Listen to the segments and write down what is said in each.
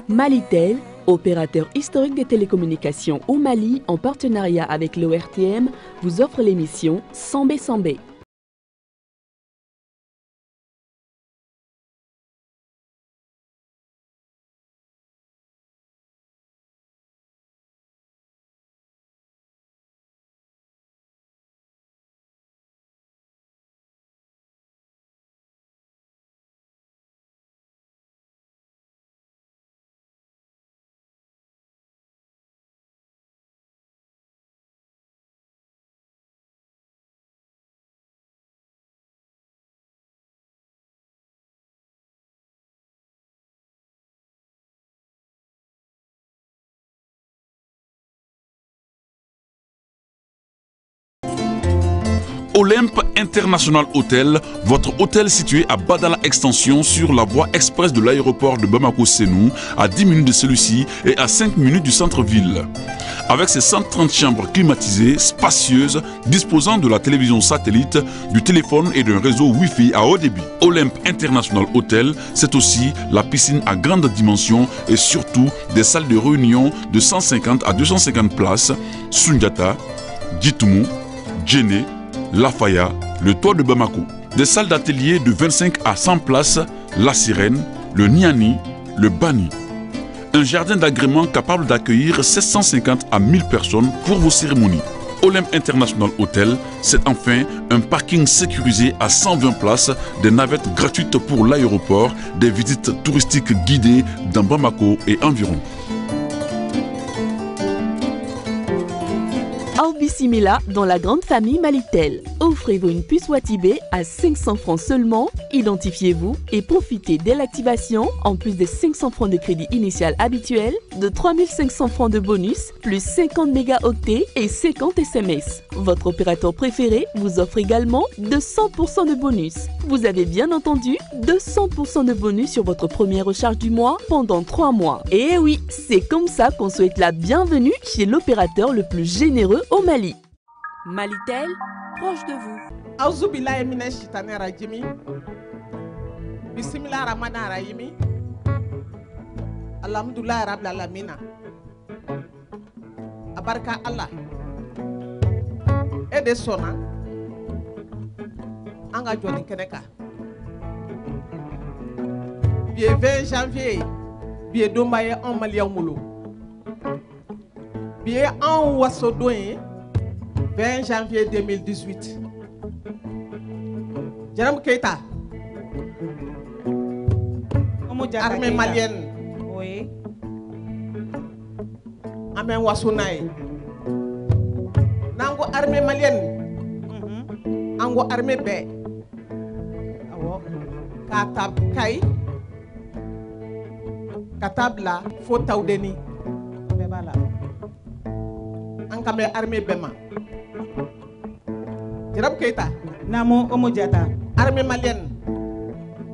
Malitel, opérateur historique des télécommunications au Mali en partenariat avec l'ORTM, vous offre l'émission Sambé Sambé. Olympe International Hotel, votre hôtel situé à Badala Extension sur la voie express de l'aéroport de Bamako-Sénou, à 10 minutes de celui-ci et à 5 minutes du centre-ville. Avec ses 130 chambres climatisées, spacieuses, disposant de la télévision satellite, du téléphone et d'un réseau Wi-Fi à haut débit. Olympe International Hotel, c'est aussi la piscine à grande dimension et surtout des salles de réunion de 150 à 250 places, Sundiata, Djitoumou, Djéné, Lafaya, le toit de Bamako. Des salles d'atelier de 25 à 100 places, La Sirène, le Niani, le Bani. Un jardin d'agrément capable d'accueillir 750 à 1000 personnes pour vos cérémonies. Olympe International Hotel, c'est enfin un parking sécurisé à 120 places, des navettes gratuites pour l'aéroport, des visites touristiques guidées dans Bamako et environ. Bismillah dans la grande famille Malitel. Offrez-vous une puce Watibé à 500 francs seulement. Identifiez-vous et profitez dès l'activation, en plus des 500 francs de crédit initial habituel, de 3500 francs de bonus, plus 50 mégaoctets et 50 SMS. Votre opérateur préféré vous offre également 200% de bonus. Vous avez bien entendu, 200% de bonus sur votre première recharge du mois pendant 3 mois. Et oui, c'est comme ça qu'on souhaite la bienvenue chez l'opérateur le plus généreux au Mali. Malitel, proche de vous. Auzubillahi minash shaitani rajim. Bismillahir rahmanir rahim. Alhamdulillahi rabbil alamin. Abarka Allah. Ede sona. Anga joni keneka. Biye 20 janvier. Biye dombaye en malien mulu. Biye en wasodoye. 20 janvier 2018. Jaram Keita. Armée malienne. Oui. Amen Wasunaï. Nango armée malienne. Ango armée B. Katab Kai. Katabla Fotaudeni. Bebala. Ankame armée Bema. Jaram Keita. Namo Omojata. Armée malienne.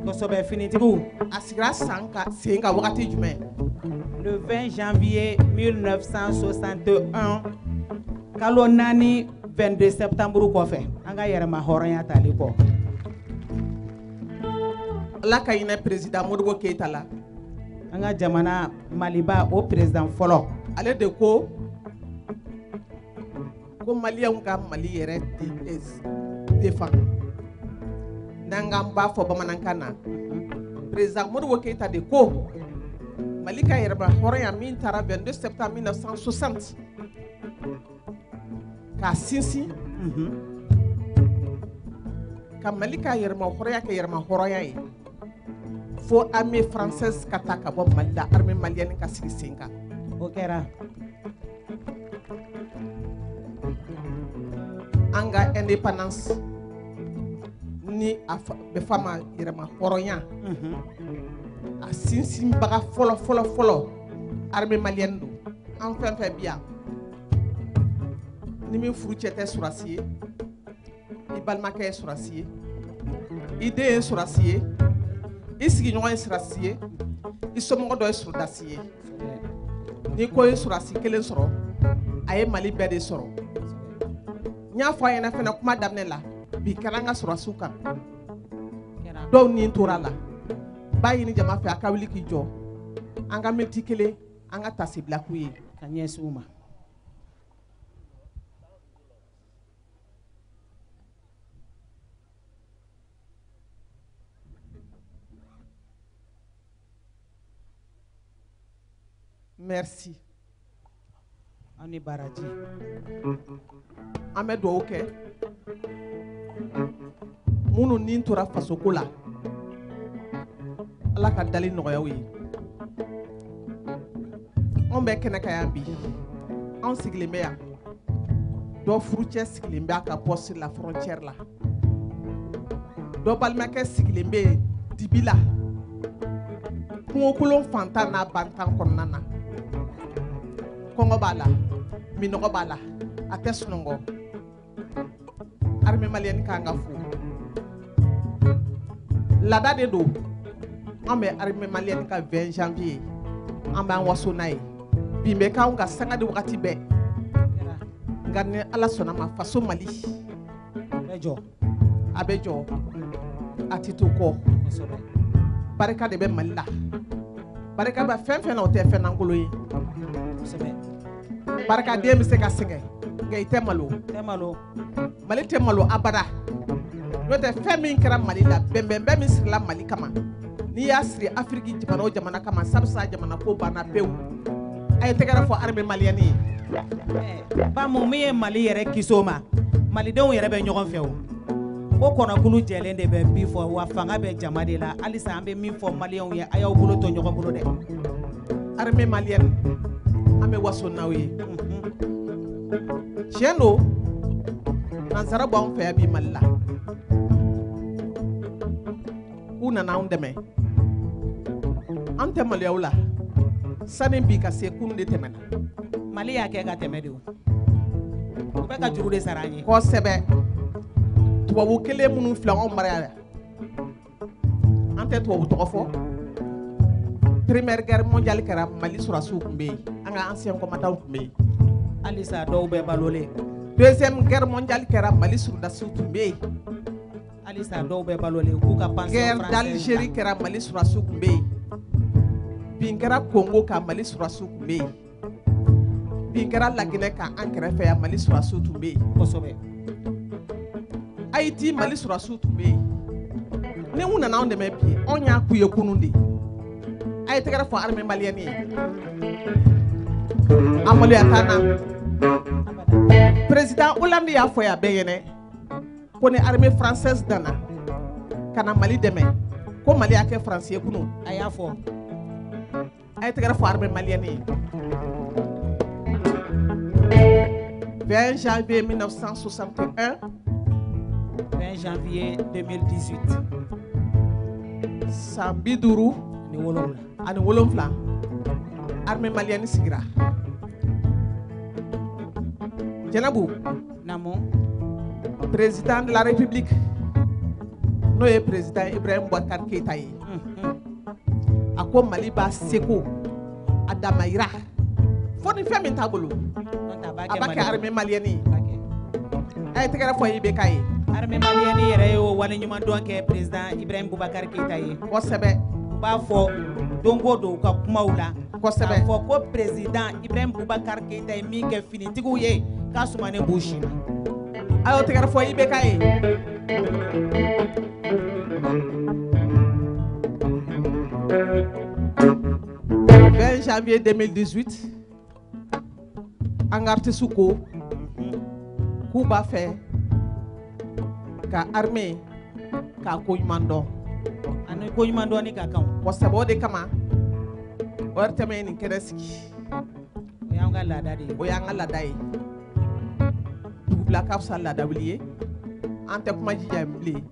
Kosobe Finitibu. Asira Sanka Senga Wakati Jume. Le 20 janvier 1961. Kalonani 22 septembre Kofe. Anga Yerma Horaya Talipo. La Kayine président Modibo Keita la. Anga Jamana Maliba au président Folo. Ale de ko. Ko Malien ka Mali yere défend. Nangamba fo bamanankana. Président Modibo Keita de ko. Malika yerba Horaya min tara 22 septembre 1960. Ka sinsi. Ka Malika yerma Horaya ka yerma Horaya yi. Fo armée française kataka bo Malida armée malienne ka sigi senga. Okera. Anga indépendance ni be fama yerma Horoya. A sinsin baga folo armée malienne do. Enfin fait bien. Ni mi furu cete surasiye. I balmake surasiye. Ide surasiye. I sigi ɲɔgɔn surasiye. I somɔgɔ dɔ surdasiye. Ni ko surasi kelen sɔrɔ, a ye Mali bɛɛ de sɔrɔ. N y'a fɔ a ɲɛna fɛnɛ kuma daminɛ la, bi kɛra an ka surasiw kan. Dɔw ni tora la. b'a ɲini jama fɛ a ka wuli k'i jɔ an ka miniti kelen an ka tasi bila k'u ye ka ɲɛsin u ma. Merci. An ni baraji. An bɛ dugawu kɛ minnu ni tora fasoko la Ala ka dali nɔgɔya u ye. Anw bɛ kɛnɛ kan yan bi anw sigilen bɛ yan dɔ furucɛ sigilen bɛ a ka poste la frontière la dɔ balimakɛ sigilen bɛ dibi la kungokolon fantan n'a bantan kɔnɔna na kɔngɔ b'a la minɔgɔ b'a la a tɛ sunɔgɔ armée malienne kan ka fo lada de don an bɛ armée malienne ka 20 janvier an b'an waso n'a ye bi bɛ k'anw ka sanga di wagati bɛɛ nka ni Ala sɔnna ma faso Mali a bɛ jɔ a tɛ to kɔ barika de bɛ Mali la barika bɛ fɛn fɛn na o tɛ fɛn lankolon ye barika den bɛ se ka sɛgɛn nka i tɛ malo Mali tɛ malo abada n'o tɛ fɛn min kɛra Mali la bɛnbɛnbɛn min sirila Mali kama n'i y'a siri Afiriki jamana o jamana kama sabisa jamana ko banna pewu a ye tɛgɛrɛ fɔ armée malienne ye. Ba mun min ye Mali yɛrɛ kisi o ma malidenw yɛrɛ bɛ ɲɔgɔn fɛ o ko kɔnɔkulu jɛlen de bɛ bi fɔ wa fanga bɛ jama de la halisa an bɛ min fɔ maliyɛnw ye a y'aw bolo to ɲɔgɔn bolo dɛ. Armée malienne an bɛ waso n'aw ye tiɲɛ don nansara b'anw fɛ yan bi Mali la k'u nana anw dɛmɛ an tɛ maloyaw la sani bi ka se kunun de tɛmɛna Mali y'a kɛ ka tɛmɛ de o bɛ ka juru de sara an ye kosɛbɛ tubabu kelen minnu filɛ anw mara yan an tɛ tubabu tɔgɔ fɔ première guerre mondiale kɛra Mali sɔrɔsiw tun bɛ yen an ka ancien combattants tun bɛ yen halisa dɔw bɛ balolen deuxième guerre mondiale kɛra Mali sɔrɔsiw tun bɛ yen halisa dɔw bɛ balolen k'u ka pension guerre française d'Algérie kɛra Mali sɔrɔsiw tun bɛ yen bin kɛra Congo ka Mali sɔrɔsiw tun bɛ yen bin kɛra Laginɛ ka an kɛrɛfɛ yan Mali sɔrɔsiw tun bɛ yen kosɛbɛ Haïti Mali sɔrɔsiw tun bɛ yen ni mun nana anw dɛmɛ bi anw y'a k'u ye kunun de a ye tɛgɛrɛ fɔ armée malienne ye an maloya t'an na président Hollande y'a fɔ yan bɛɛ ɲɛna ko ni armée française dana ka na Mali dɛmɛ ko Mali y'a kɛ France ye kunun a y'a fɔ a ye tɛgɛrɛ fɔ armée malienne ye 20 janvier 1961 20 janvier 2018 san 50 ani wolonwula armée malienne sigira Jɛnɛbu namo président de la république n'o ye président Ibrahim Boubacar Keïta ye a ko Mali b'a seko a damayira fo ni fɛn min t'a bolo a b'a kɛ armée malienne ye a ye tɛgɛrɛ fɔ IBK ye armée malienne yɛrɛ ye o waleɲuman dɔn kɛ président Ibrahim Boubacar Keïta ye kosɛbɛ u b'a fɔ don o don u ka kumaw la kosɛbɛ k'a fɔ ko président Ibrahim Boubacar Keïta ye min kɛ finitigiw ye k'a sumanen b'u si ma a y'o tɛgɛrɛ fɔ IBK ye 20 janvier 2018 an ka artiste ko k'u b'a fɛ ka armée k'a ko ɲuman dɔn ani ko ɲuman dɔnni ka kan kosɛbɛ o de kama o yɛrɛ tɛmɛ ye nin kɛnɛ sigi o y'an ka laada de ye o y'an ka laada ye dugubila ka fisa laadawuli ye an tɛ kuma jija yen bilen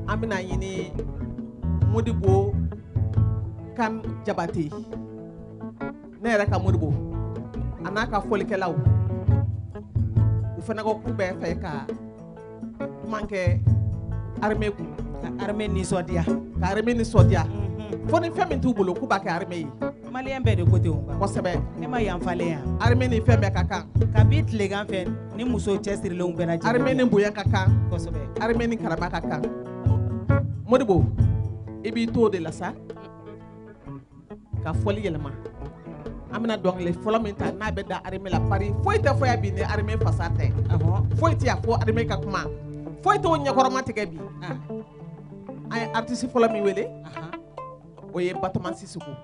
an bɛna ɲini Modibo Kan Jabate ne yɛrɛ ka Modibo a n'a ka fɔlikɛlaw u fana ko k'u bɛ fɛ ka kuma kɛ armée kun ka armée nisɔndiya ka armée nisɔndiya fo ni fɛn min t'u bolo k'u b'a kɛ armée ye maliyɛn bɛɛ de ko ten o kosɛbɛ ne ma yanfalen yan armée ni fɛn bɛɛ ka kan kabi tilegan fɛ ni muso cɛsirilenw bɛɛ lajɛlen armée ni bonya ka kan kosɛbɛ armée ni karama ka kan Modibo i b'i to o de la sa ka fɔli yɛlɛma an bɛna dɔnkili fɔlɔ min ta n'a bɛ da armée la pari foyi tɛ fɔ yan bi ni armée fasa tɛ foyi tɛ yan fo armée ka kuma foyi t'o ɲɛkɔrɔma tigɛ bi an ye artiste fɔlɔ min wele o ye Batoma Sisoko.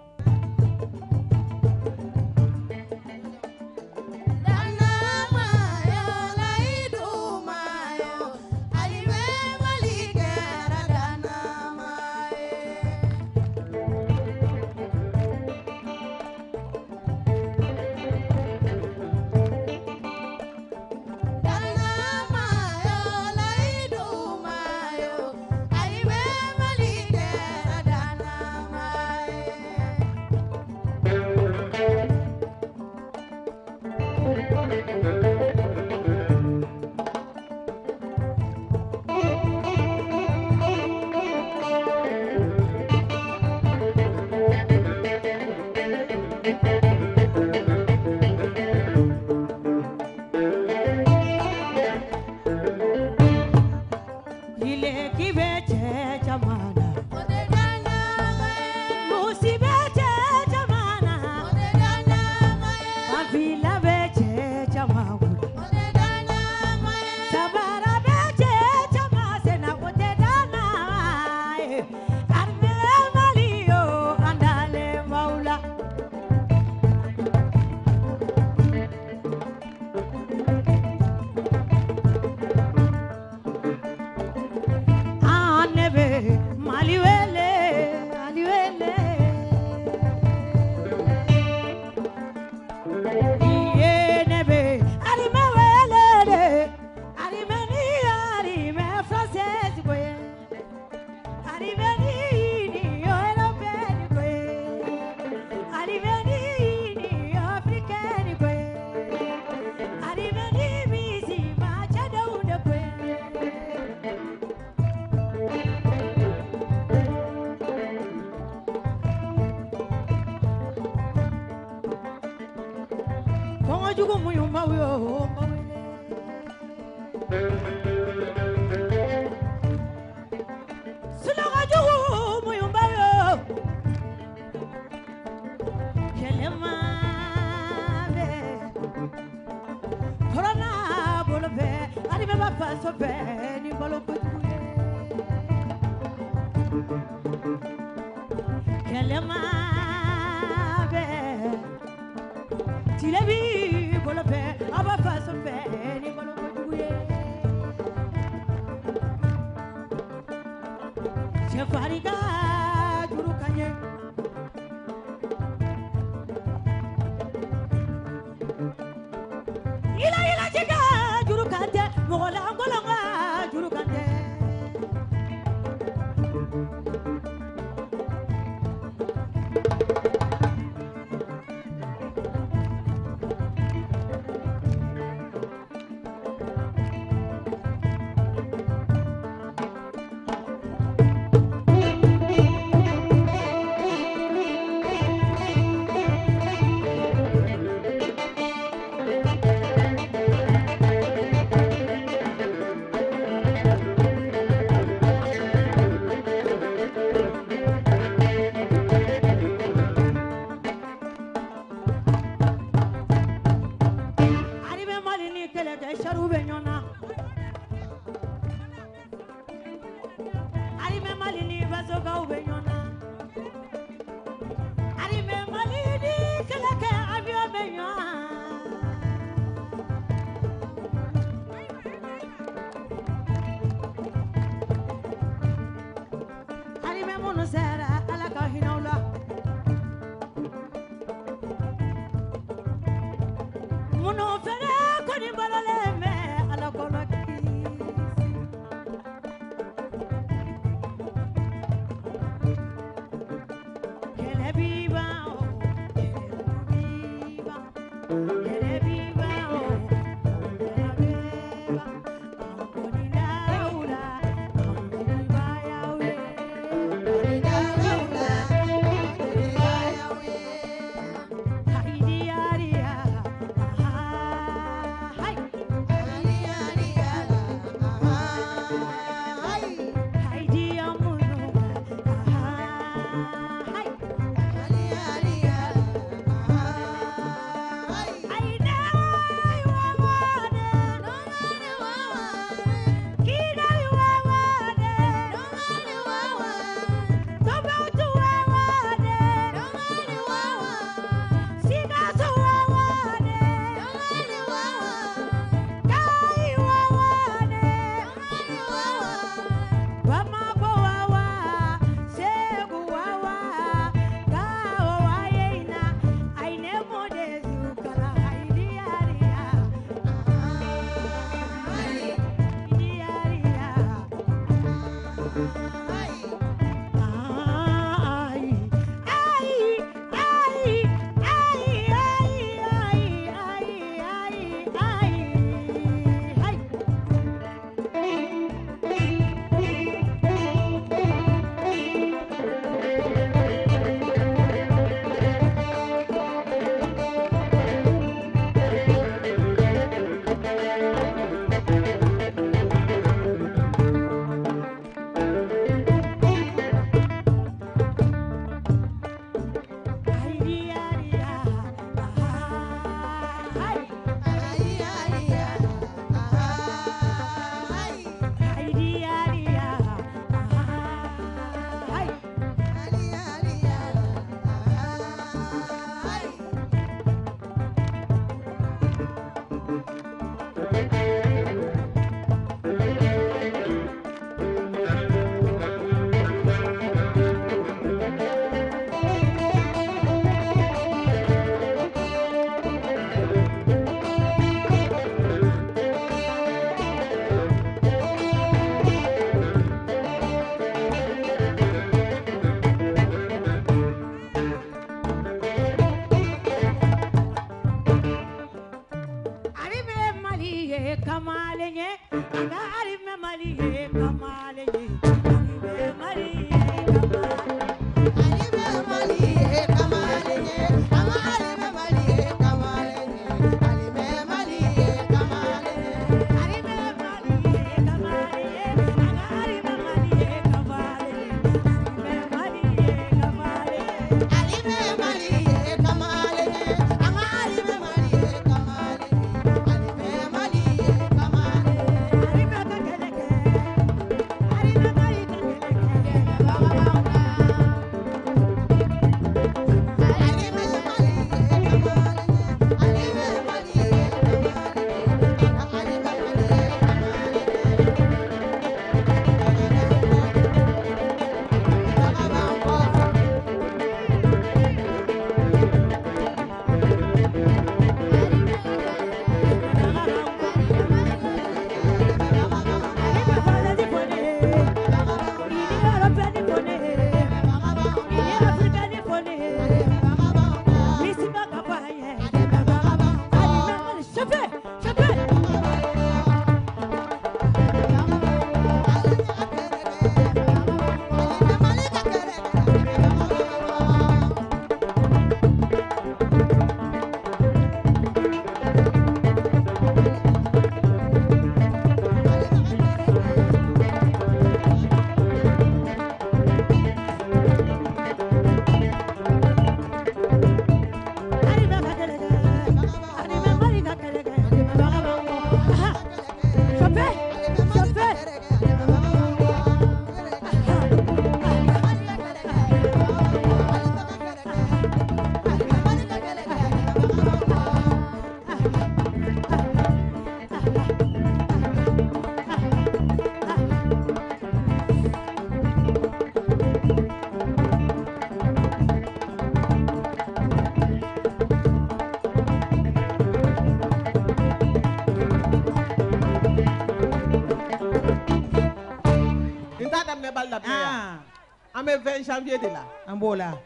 bɛ 20 janvier de la. An b'o la.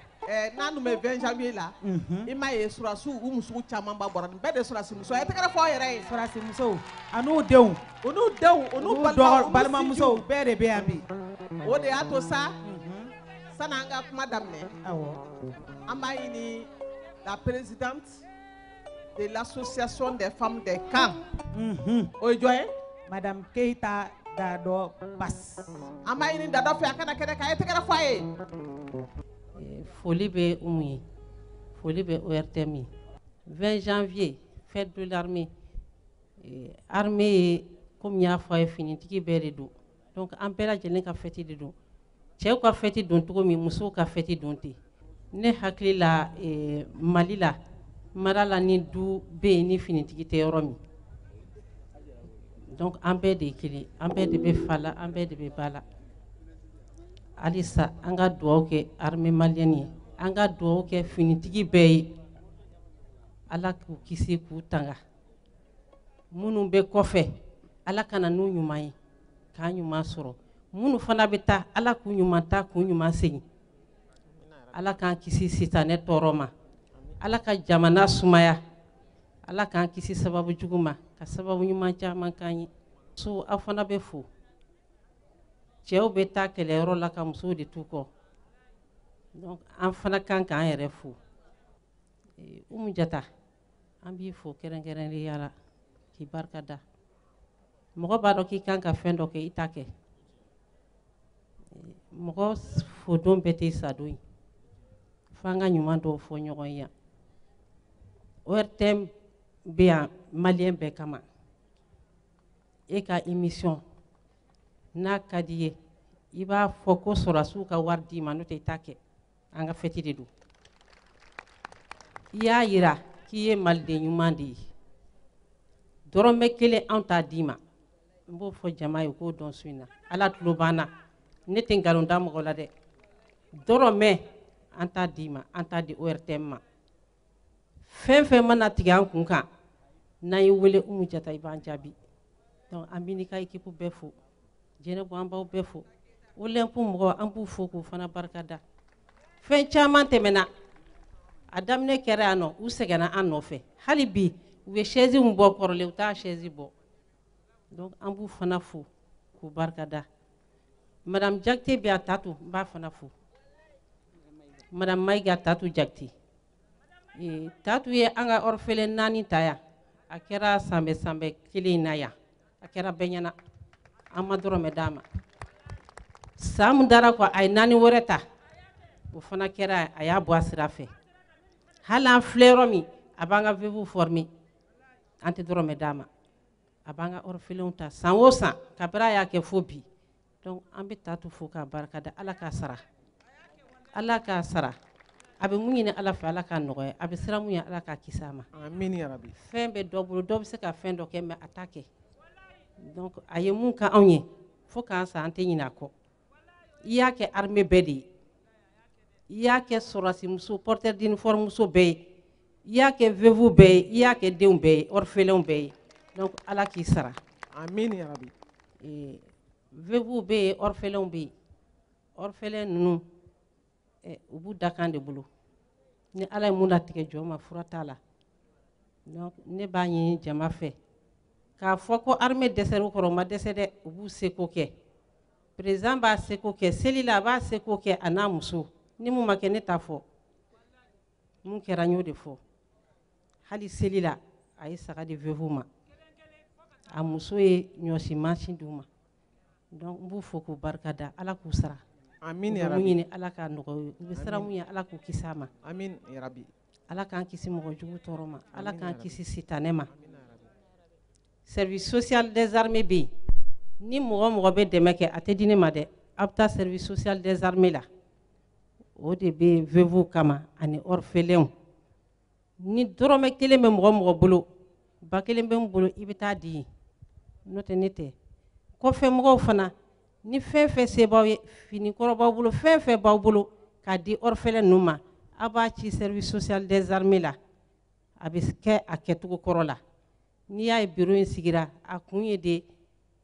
N'a numɛ 20 janvier la. I m'a ye surasiw u musow caman ba bɔra nin bɛɛ de surasi muso ye tɛgɛrɛ fɔ aw yɛrɛ ye. Surasi musow an'u denw. u n'u balimamusow bɛɛ de bɛ yan bi. O de y'a to sa. San'an an ka kuma daminɛ. Awɔ. An b'a ɲini la présidente de l'association des femmes des camps. O ye jɔn ye? Madame Keita Dado Bass. An b'a ɲini Dado fɛ a kana kɛnɛ kan a ye tɛgɛrɛ fɔ a ye. Foli bɛ Umu ye, foli bɛ ORTM ye. 20 janvier fête de l'armée. Armée ye comme n y'a fɔ a ye finitigi bɛɛ de don. Donc an bɛɛ lajɛlen ka fête de don. Cɛw ka fête don cogo min musow ka fête don ten. Ne hakili la Mali la mara la ni du bɛ yen ni finitigi tɛ yɔrɔ min. Donc an bɛɛ de ye kelen, an bɛɛ de bɛ fa la, an bɛɛ de bɛ ba la. Halisa an ka dugawu kɛ armée malienne ye, an ka dugawu kɛ finitigi bɛɛ ye. Ala k'u kisi k'u tanga. Minnu bɛ kɔfɛ, Ala kana n'u ɲuman ye, k'an ɲuman sɔrɔ. Minnu fana bɛ taa, Ala k'u ɲuman ta, k'u ɲuman segin. Ala k'an kisi sitanɛ tɔɔrɔ ma. Ala ka jamana sumaya. Ala k'an kisi sababu jugu ma, ka sababu ɲuman caman k'an ye. So aw fana bɛ fo. Cɛw bɛ taa kɛlɛyɔrɔ la ka musow de t'u kɔ. Donc an fana kan k'an yɛrɛ fo. Umu Jata, an b'i fo kɛrɛnkɛrɛnnenya la k'i barika da. Mɔgɔ b'a dɔn k'i kan ka fɛn dɔ kɛ i t'a kɛ. Mɔgɔ fodon bɛɛ tɛ sadon ye. F'an ka ɲuman dɔw fɔ ɲɔgɔn ye yan. ORTM bɛ yan maliyɛn bɛɛ kama. E ka émission n'a ka di ye i b'a fɔ ko sɔrɔsiw ka wari d'i ma n'o tɛ i t'a kɛ. An ka fête de don. I y'a yira k'i ye maliden ɲuman de ye. Dɔrɔmɛ kelen anw t'a d'i ma. N b'o fɔ jama ye k'o dɔn su in na. Ala tulo b'an na. Ne tɛ nkalon da mɔgɔ la dɛ. Dɔrɔmɛ an t'a d'i ma, an t'a di ORTM ma. Fɛn fɛn mana tigɛ an kun kan n'an y'i wele Umu Jata i b'an jaabi. Donc an b'i n'i ka équipe bɛɛ fo. Jɛnɛbu an b'aw bɛɛ fo. Olympe mɔgɔ an b'u fo k'u fana barika da. Fɛn caman tɛmɛna. A daminɛ kɛra yan nɔ u sɛgɛnna an nɔfɛ. Hali bi u ye chaise min bɔ kɔrɔlen u t'a chaise bɔ. Donc an b'u fana fo k'u barika da. Madame Jakite bɛ a Tatu n b'a fana fo. Madame Maïga Tatu Jakite. Tatu ye an ka orphelin 4 ta yan. A kɛra sanbɛ kelen in na yan. A kɛra bɛɛ ɲɛna. An ma dɔrɔmɛ d'a ma. San mun dara kɔ a ye 4 wɛrɛ ta. O fana kɛra a y'a bɔ a sira fɛ. Hali an filɛ yɔrɔ min a b'an ka veuve former. An tɛ dɔrɔmɛ d'a ma. A b'an ka orphelinw ta san o san kabiri a y'a kɛ fo bi. Donc an bɛ Tatu fo k'a barika da Ala k'a sara. Ala k'a sara. A bɛ mun ɲini Ala fɛ Ala k'a nɔgɔya. A bɛ siran mun ye Ala k'a kisi a ma. Amin ya rabi. Fɛn bɛ dɔ bolo dɔ bɛ se ka fɛn dɔ kɛ mais a t'a kɛ. Donc a ye mun ka anw ye fo k'an sa an tɛ ɲinɛ a kɔ. I y'a kɛ armée bɛɛ de ye. I y'a kɛ sɔrɔsi muso porteur d'uniforme muso bɛɛ ye. I y'a kɛ veuve bɛɛ ye. I y'a kɛ denw bɛɛ ye orphelins bɛɛ ye. Donc Ala k'i sara. Amin ya rabi. Veuve bɛ yen orphelins bɛ yen. Orphelins ninnu u b'u dakan de bolo. Ni Ala ye mun latigɛ jɔn ma fura t'a la. Donc ne b'a ɲini jama fɛ k'a fɔ ko armée dɛsɛr'u kɔrɔ u ma dɛsɛ dɛ u b'u seko kɛ. Président b'a seko kɛ seli la a b'a seko kɛ a n'a muso. Ni mun ma kɛ ne t'a fɔ. Mun kɛra n y'o de fɔ. Hali seli la a ye saga di veuve ma. A muso ye ɲɔsi mansin d'u ma. Donc n b'u fo k'u barika da Ala k'u sara. Amin ya rabi. U bɛ mun ɲini Ala k'a nɔgɔya u bɛ siran mun ye Ala k'u kisi a ma. Amin ya rabi. Ala k'an kisi mɔgɔ jugu tɔɔrɔ ma. Ala k'an kisi sitanɛ ma. Service social des armées bɛ yen. Ni mɔgɔ mɔgɔ bɛ dɛmɛ kɛ a tɛ di ne ma dɛ. A bɛ taa service social des armées la. O de bɛ veuve kama ani orphelins. Ni dɔrɔmɛ kelen bɛ mɔgɔ mɔgɔ bolo ba kelen bɛ n bolo i bɛ taa di. N'o tɛ ne tɛ. Kɔfɛ mɔgɔw fana ni fɛn fɛn se b'aw ye fini kɔrɔ b'aw bolo fɛn fɛn b'aw bolo k'a di orphelins ninnu ma a b'a ci service social des armées la a bɛ kɛ a kɛcogo kɔrɔ la. N'i y'a ye bureau in sigira a kun ye de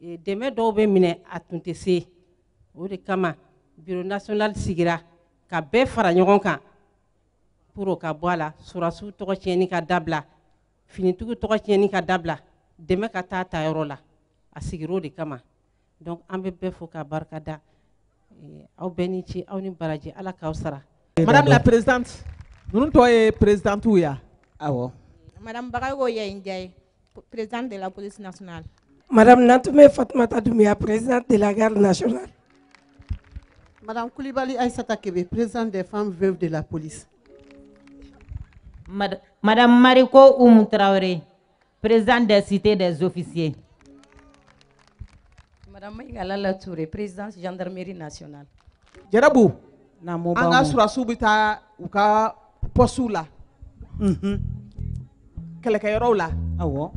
dɛmɛ dɔw bɛ minɛ a tun tɛ se o de kama bureau national sigira ka bɛɛ fara ɲɔgɔn kan pour ka bɔ a la surasiw tɔgɔ tiɲɛni ka dabila finitigiw tɔgɔ tiɲɛni ka dabila dɛmɛ ka taa tayɔrɔ la a sigir'o de kama donc an bɛ bɛɛ fo ka barika da aw bɛɛ ni ce aw ni baraji ala k'aw sara. Madame la présidente ninnu tɔ ye présidentiw ya. Awɔ. Madame Bagayogo Ndiaye, présidente de la police nationale. Madame Natoumé Fatoumata Doumbia, présidente de la garde nationale. Madame Koulibaly Aïssata Kébé, présidente des femmes veuves de la police. Madame Mariko Oumou Traoré, présidente des cités des officiers. Madame Maïgalala Touré, présidente gendarmerie nationale. Jarabu, an ka surasiw bɛ taa u ka poste la. Kɛlɛkɛyɔrɔw la. Awɔ.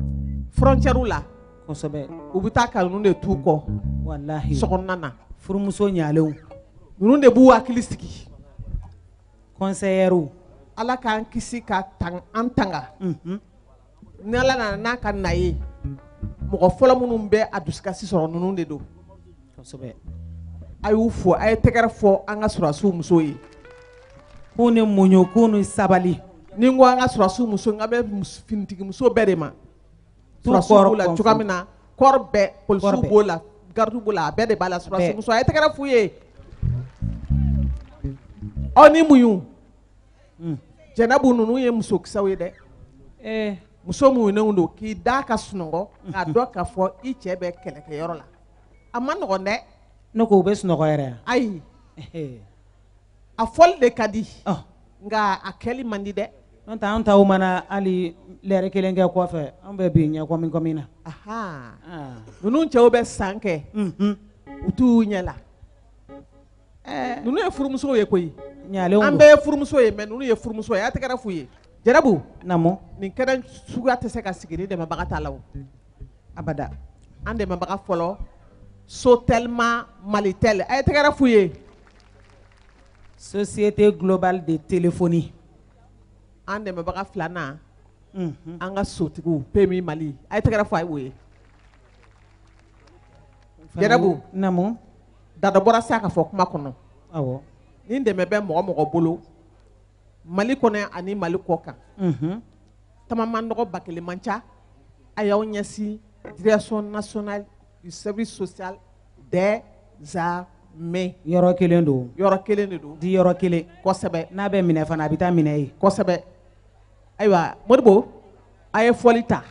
Frontière la. Kosɛbɛ. U bɛ taa ka ninnu de t'u kɔ. Walahi. Sokɔnɔna na. Furumuso ɲalenw. Ninnu de b'u hakili sigi. Conseillers. Ala k'an kisi ka an tanga. Ni Ala nana n'a ka na ye mɔgɔ fɔlɔ minnu bɛ a dusukasi sɔrɔ ninnu de don. Kosɛbɛ. A y'u fo a ye tɛgɛrɛ fɔ an ka surasiw musow ye. K'u ni muɲu k'u ni sabali. Ni n ko an ka surasiw muso n ka bɛ finitigi muso bɛɛ de ma. Surasiw b'o la cogoya min na kɔɔri bɛɛ polisiw b'o la gardiw b'o la a bɛɛ de b'a la surasiw muso a ye tɛgɛrɛ f'u ye. Aw ni muɲu. Jɛnɛbu ninnu ye musokisɛw ye dɛ. Muso muɲunenw don k'i da ka sunɔgɔ k'a dɔn k'a fɔ i cɛ bɛ kɛlɛkɛyɔrɔ la a ma nɔgɔn dɛ. Ne ko u bɛ sunɔgɔ yɛrɛ. Ayi a fɔli de ka di nka a kɛli man di dɛ. N'o tɛ an taw mana hali lɛrɛ kelen kɛ kɔfɛ an bɛ bi ɲɛ kɔmi na. Ninnu cɛw bɛ san kɛ u t'u ɲɛ la. Ninnu ye furumusow ye koyi. An bɛɛ ye furumuso ye mais ninnu ye furumuso ye a tɛgɛrɛ f'u ye. Jarabu. Naamu. Nin kɛnɛ suguya tɛ se ka sigi ni dɛmɛbaga t'a la o. Abada. An dɛmɛbaga fɔlɔ Sotelma Malitel a ye tɛgɛrɛ f'u ye. Société globale de téléphonie. An dɛmɛbaga filanan an ka sotigiw PMI Mali a ye tɛgɛrɛ fɔ a ye. Jarabu. Naamu. Dada bɔra sa ka fɔ kuma kɔnɔ. Awɔ. Ni dɛmɛ bɛ mɔgɔ mɔgɔ bolo Mali kɔnɔ ani Mali kɔ kan. Tamaman nɔgɔ ba kelen man ca a y'aw ɲɛsin direction nationale du service social des armées. Yɔrɔ kelen don. Yɔrɔ kelen de don. Di yɔrɔ kelen. Kosɛbɛ. N'a bɛ minɛ fana a bɛ taa minɛ ye. Kosɛbɛ. Ayiwa Modibo a ye fɔli ta.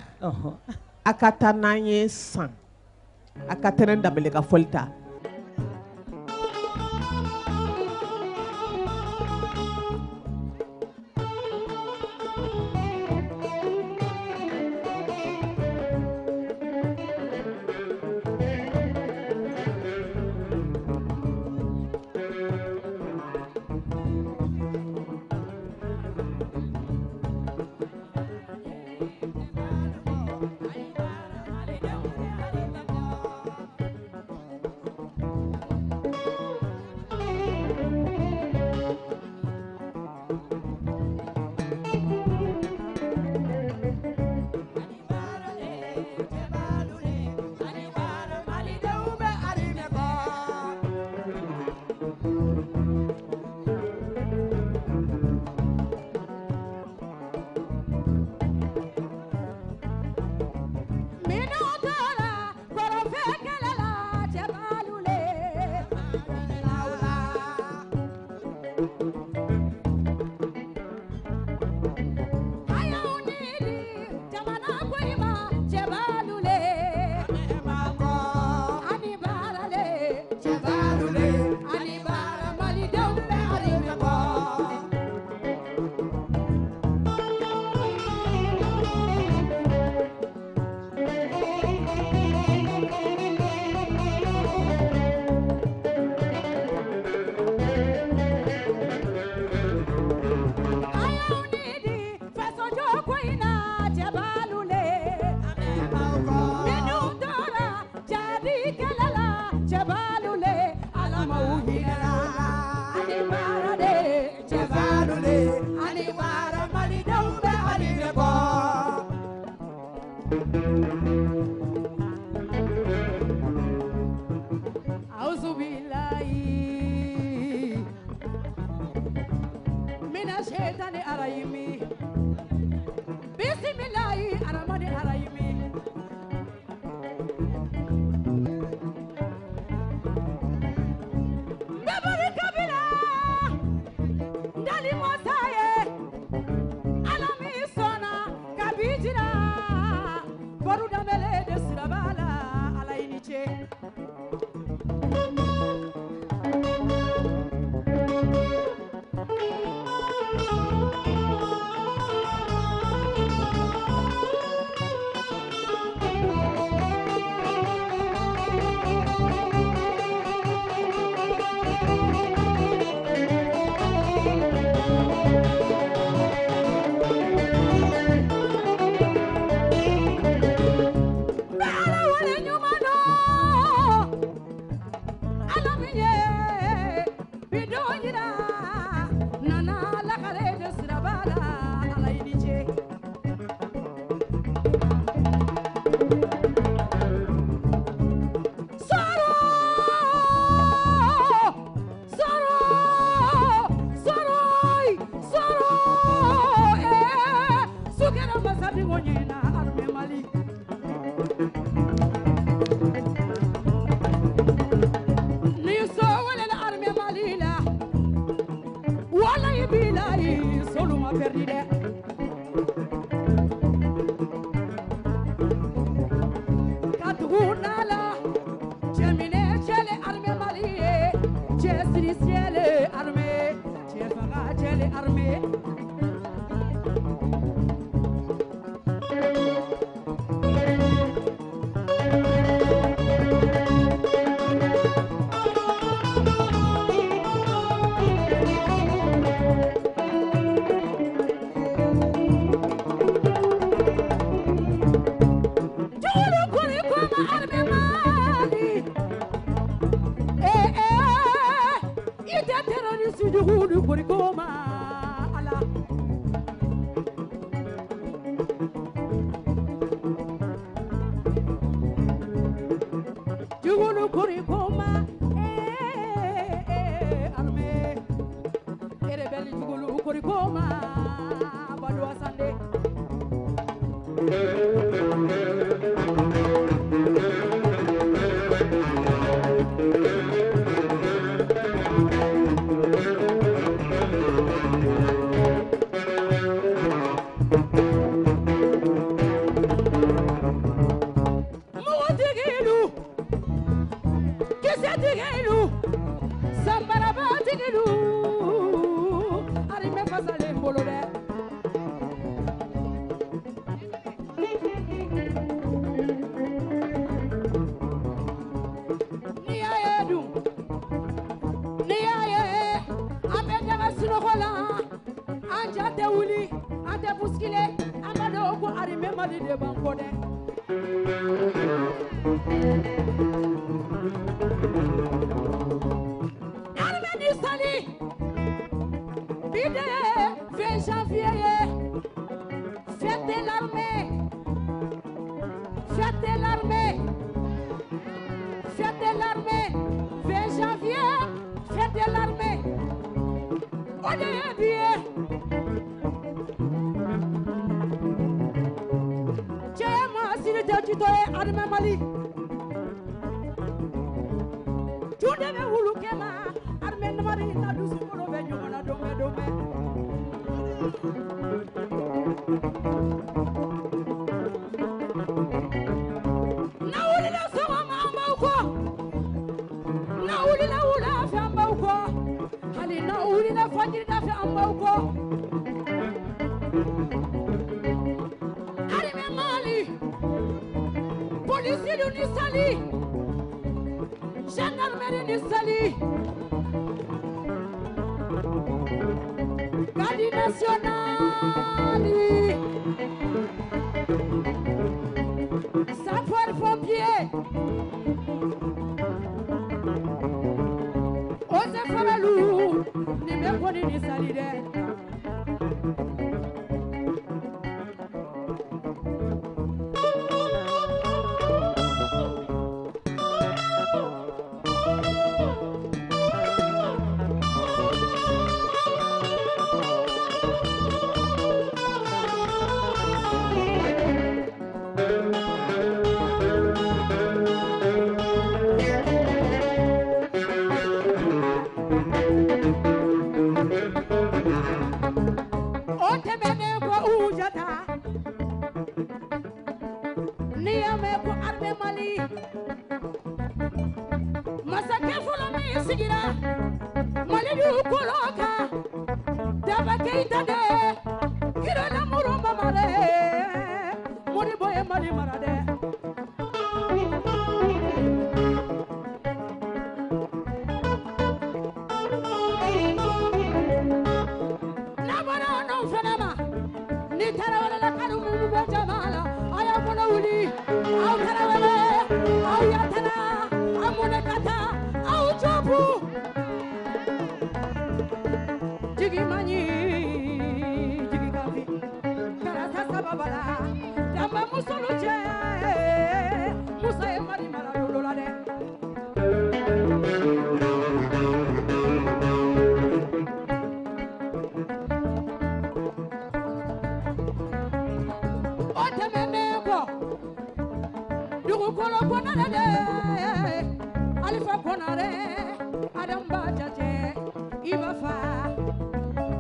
A ka taa n'an ye san a ka tɛnɛ Danbele ka fɔli ta.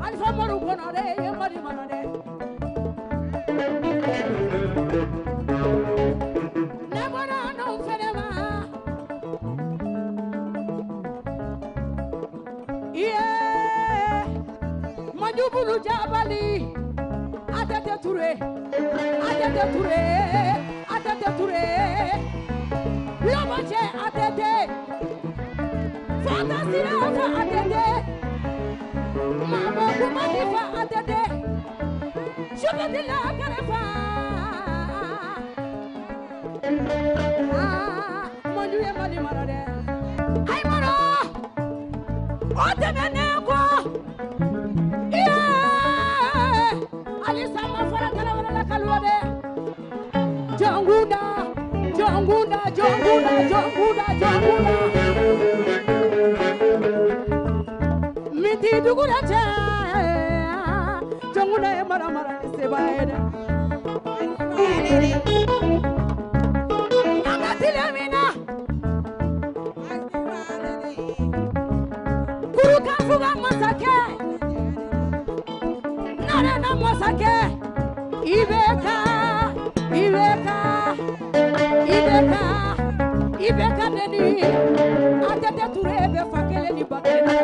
Alfa Maru Bonare, Yamari Manade, Majubulu Jabali, Adete Touré, Adete Touré, Adete Touré, Lomache Adete, Fantasina Adete, Mama Kumadifa Adete, Shubadilla Karefa, Manuya Mali Marade, I Mara, Oteneneko. Janguna, Janguna, Janguna, Janguna, Janguna. Miti dugula cha, Janguna mara mara sebaida. Amatile mina. Kuruka fuga masake. Nara na masake. Ibeka. Ibeka, Ibeka, Ibeka neni, Adete Touré be fakele ni bakele.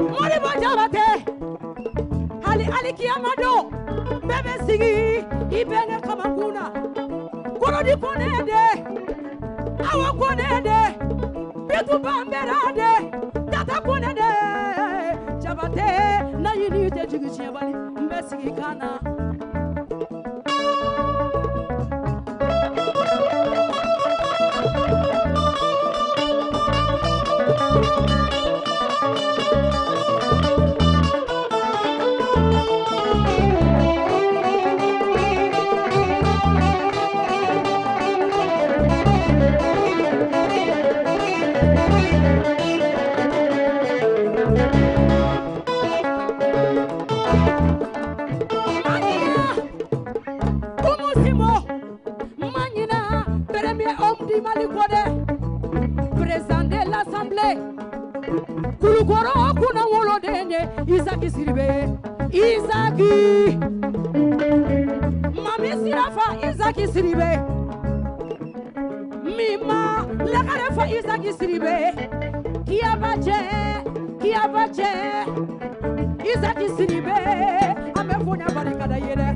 Mori bajabate, Ali Kiamado, bebe sigi, Ibene Kamakuna. Di konede, awa konede, bitu bamberade, tata konede, jabate, na yini te jigisi yabali, mbesi kana. Président de l'Assemblée, Kulukoro kuna wolo dende, Isaki Siribe, Isaki, Mami Sirafa, Isaki Siribe, Mima, Lakarefa, Isaki Siribe, Kiabache, Isaki Siribe, Amefuna Barikada Yere,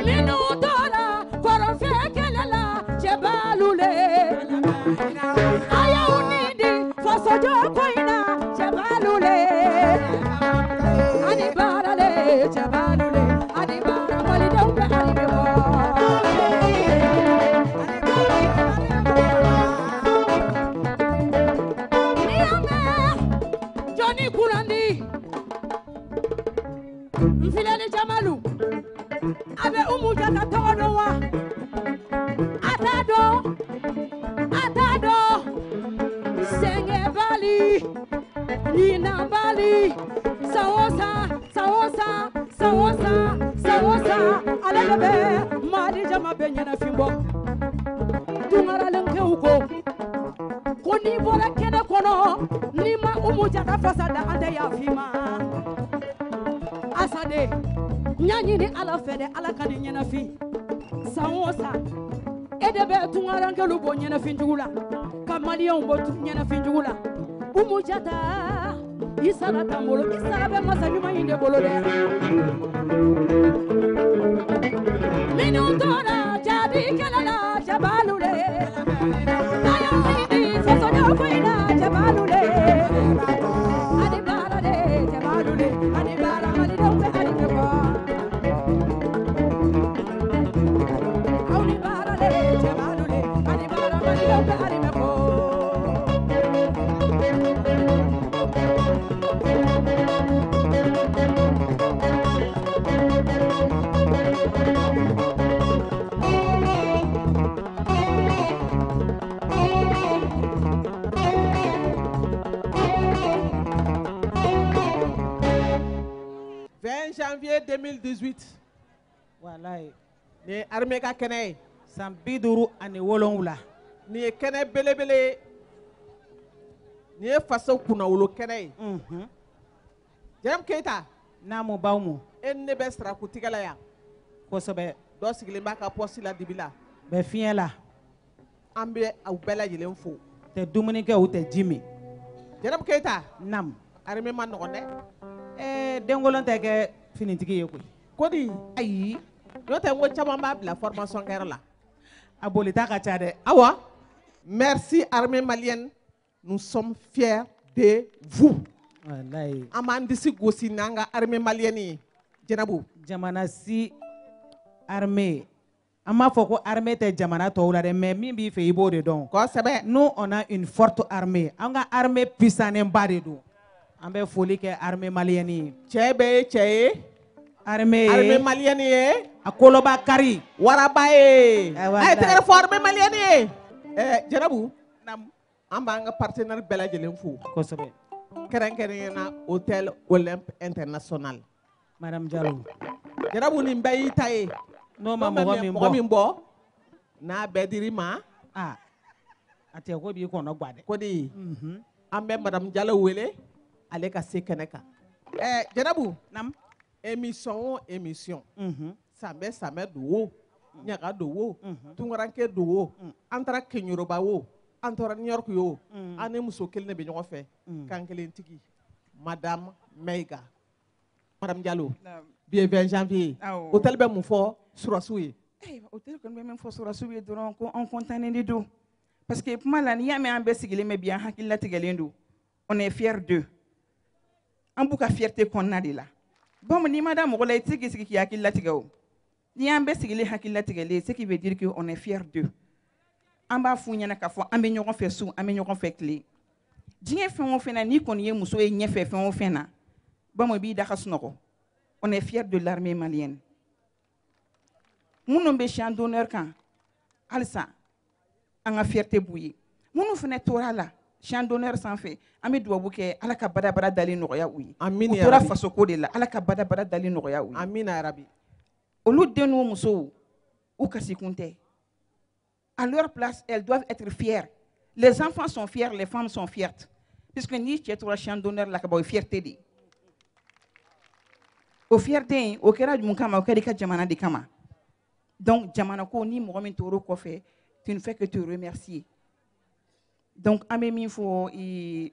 Minutora, Koronfe Kelela, Chebalule, Aya unidi, Fasojo Koina, Chebalule, Anibarale, Chebalule, Anibara, Malidombe, Anibebo. Niame, Johnny Kurandi, Mfilele Jamalu, Abe Umujaka Todowa, Atado, Senge Bali, Nina Bali, Sawosa, Alebe, Madi Jama Benyana Fimbo, Tumara Lenke Uko, Koni Bora Kene Kono, Nima Umujaka Fasada Ande Yafima, Asade, Nyani ni Alafede, Alakani Nyanafi, Sawosa, Edebe Tungaranga Lubo Nyanafinjula. Kamalion botu nyana finjula umujata isala tamolo isala masanyuma inde bolode minutora jadi kelala jabalule tayo ini fosodo koina jabalule adibara de jabalule adibara malidombe adibaba aulibara de jabalule adibara malidombe adibaba. Janvier 2018. Voilà. Ni armée ka kɛnɛ san 57 ni ye kɛnɛ belebele ni ye faso kunnawolo kɛnɛ ye Jɛnɛbu Keyita n'a mu baw mu e ne bɛ sarakutigɛla yan kosɛbɛ dɔ sigilen b'a ka poste la dibi la bɛ fiɲɛ la an bɛ aw bɛɛ lajɛlen fo tɛ dumuni kɛ u tɛ ji min Jɛnɛbu Keyita nam armée ma nɔgɔn dɛ denkolon tɛ kɛ finitigi ye koyi ko di ayi n'o tɛ n ko caman b'a bila formation kɛyɔrɔ la a bolita ka ca dɛ awa merci armée malienne nous sommes fiers de vous wallahi an b'an disi gosi n'an ka armée malienne ye Jɛnɛbu jamana si armée an m'a fɔ ko armée tɛ jamana tɔw la dɛ mais min b'i fɛ i b'o de dɔn kosɛbɛ nous on a une forte armée an ka armée puissaneba de don an bɛ foli kɛ armée malienne ye cɛ bɛɛ ye cɛ ye armée malienne ye a koloba kari waraba ye a ye tɛgɛrɛ fɔ armée malienne ye Jɛnɛbu an b'an ka partenaire bɛɛ lajɛlen fo kosɛbɛ kɛrɛnkɛrɛnnen na hôtel Olympe International madame Diallo Jɛnɛbu nin bɛɛ y'i ta ye n'o ma mɔgɔ min bɔ n'a bɛɛ dir'i ma a tɛ ko b'i kɔnɔ guwa dɛ ko di an bɛ madame Diallo wele ale ka se kɛnɛ kan Jɛnɛbu émission o émission sanbɛ sanbɛ don o ɲaga don o tunkaranke don o an taara Keɲoroba o an taara New York o an ni muso kelen de bɛ ɲɔgɔn fɛ kan kelen tigi madame Meiga madame Diallo bi 20 janvier hôtel bɛ mun fɔ surasiw ye hôtel kɔni bɛ min fɔ surasiw ye dɔrɔn ko an content de don parce que kuma la n'i y'a mɛn an bɛɛ sigilen bɛ bi an hakililatigɛlen don on est fiers d'eux an b'u ka fierté kɔnɔna de la bon n'i ma da mɔgɔ la i tɛ se k'i sigi k'i hakili latigɛ o n'i y'an bɛɛ sigilen hakili latigɛlen ce qui veut dire que on est fiers d'eux an b'a f'u ɲɛna k'a fɔ an bɛ ɲɔgɔn fɛ su an bɛ ɲɔgɔn fɛ tile diɲɛ fɛn o fɛn na n'i kɔni ye muso ye ɲɛfɛ fɛn o fɛn na bamu i b'i da ka sunɔgɔ on est fiers de l'armée malienne minnu bɛ champ d'honneur kan halisa an ka fierté b'u ye minnu fana tora la champ d'honneur sanfɛ an bɛ dugawu kɛ ala ka badabada dali nɔgɔya u ye u tora fasoko de la ala ka badabada dali nɔgɔya u ye amina yarabi olu den n'u musow u kasikun tɛ à leur place elles doivent être fières les enfants sont fiers les femmes sont fières puisque n'i cɛ tora champ d'honneur la ka bɔ o ye fierté de ye o fierté in o kɛra mun kama o kɛra i ka jamana de kama donc jamana ko ni mɔgɔ min tor'o kɔfɛ tu ne fais que te remercier donc an bɛ min fɔ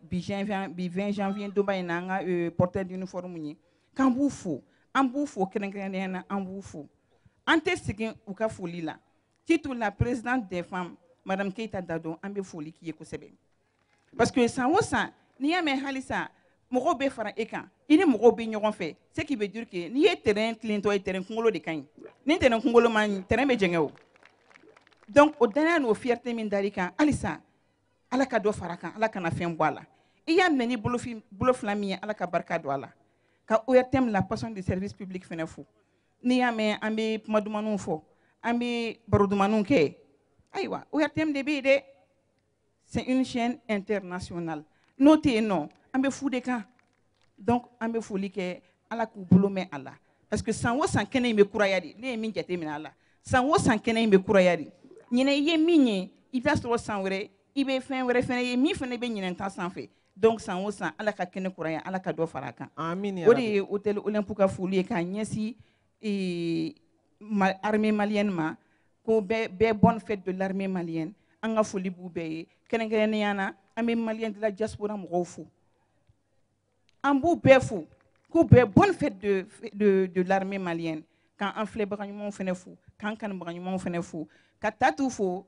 bi 20 janvier donba in na an ka porteur d'uniforme ye k'an b'u fo an b'u fo kɛrɛnkɛrɛnnenya na an b'u fo an tɛ segin u ka foli la titre la présidente des femmes madame Keita Dadon an bɛ foli k'i ye kosɛbɛ parce que san o san n'i y'a mɛn halisa mɔgɔw bɛ fara e kan i ni mɔgɔw bɛ ɲɔgɔn fɛ ce qui veut dire que n'i ye terrain tilentɔ ye terrain kunkolo de ka ɲi ni terrain kunkolo man ɲi terrain bɛ jɛngɛ o donc o danaya n'o fierté min dar'i kan halisa ala ka dɔ fara kan ala kana fɛn bɔ a la i y'a minɛ ni bolo fila min ye ala ka barika don a la ka ORTM la passion de service public fɛnɛ fo n'i y'a mɛn an bɛ kuma dumanniw fɔ an bɛ baro dumanniw kɛ ayiwa ORTM de bɛ yen dɛ c'est une chaîne internationale n'o tɛ yen nɔ an bɛ fu de kan donc an bɛ foli kɛ ala k'u bolo mɛn a la parce que san o san kɛnɛ in bɛ kuraya de ne ye min jateminɛ a la san o san kɛnɛ in bɛ kuraya de ɲinɛ i ye min ye i b'a sɔrɔ san wɛrɛ i bɛ fɛn wɛrɛ fɛnɛ ye min fɛnɛ bɛ ɲinɛ ta sanfɛ donc san o san ala ka kɛnɛ kuraya ala ka dɔ fara a kan o de ye hôtel Olympe ka foli ye k'a ɲɛsin armée malienne ma ko bɛɛ bonne fête de l'armée malienne an ka foli b'u bɛɛ ye kɛrɛnkɛrɛnnenya na an bɛ malien de la diaspora mɔgɔw fo an b'u bɛɛ fo k'u bɛɛ bonne fête de l'armée malienne k'an filɛbaga ɲumanw fɛnɛ fo k'an kanubaga ɲumanw fɛnɛ fo ka Tatu fo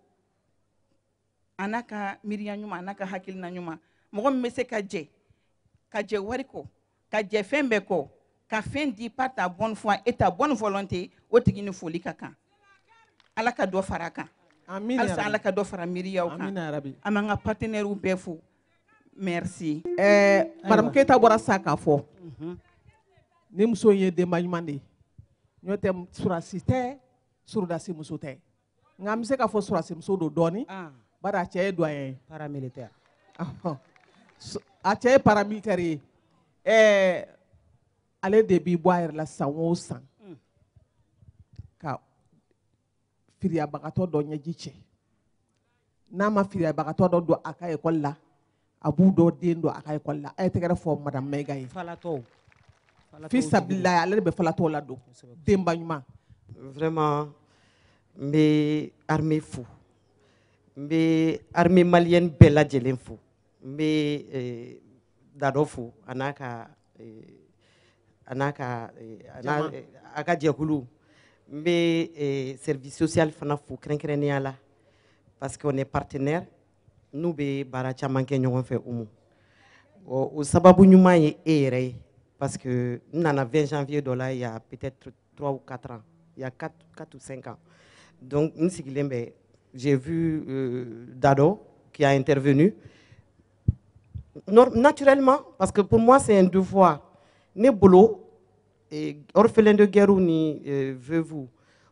a n'a ka miiriya ɲuman a n'a ka hakilina ɲuman mɔgɔ min bɛ se ka jɛ wari kɔ ka jɛ fɛn bɛɛ kɔ ka fɛn di par ta bonne foi et ta bonne volonté o tigi ni foli ka kan ala ka dɔ fara a kan halisa ala ka dɔ fara miiriyaw kan an b'an ka partenaires bɛɛ fo merci. Madame Keita bɔra sa k'a fɔ ni muso in ye denba ɲuman de ye n'o tɛ surasi tɛ surudasi muso tɛ nka an bɛ se k'a fɔ surasi muso don dɔɔni bari a cɛ ye doyen ye paramilitaire a cɛ ye paramilitaire ye ale de b'i bɔ a yɛrɛ la san o san ka firiyabagatɔ dɔ ɲɛji cɛ n'a ma firiyabagatɔ dɔ don a ka école la a b'u dɔ den don a ka école la a ye tɛgɛrɛ fɔ madame Mayiga ye fi sabililayi ale de bɛ falatɔw la don denba ɲuman. Vraiment n bɛ armée fo n bɛ armée malienne bɛɛ lajɛlen fo n bɛ Dado fo a n'a ka jɛkulu n bɛ service social fana fo kɛrɛnkɛrɛnnenya la parce qu'on est partenaire n'u bɛ baara caman kɛ ɲɔgɔn fɛ Umu o sababu ɲuman ye e yɛrɛ ye parce que n nana 20 janvier dɔ la il y a peut-être 3 ou 4 ans il y a 4 ou 5 ans donc n sigilen bɛ j'ai vu Dado qui a intervenu naturellement parce que pour moi c'est un devoir ne bolo orphelin de guerre ni veuve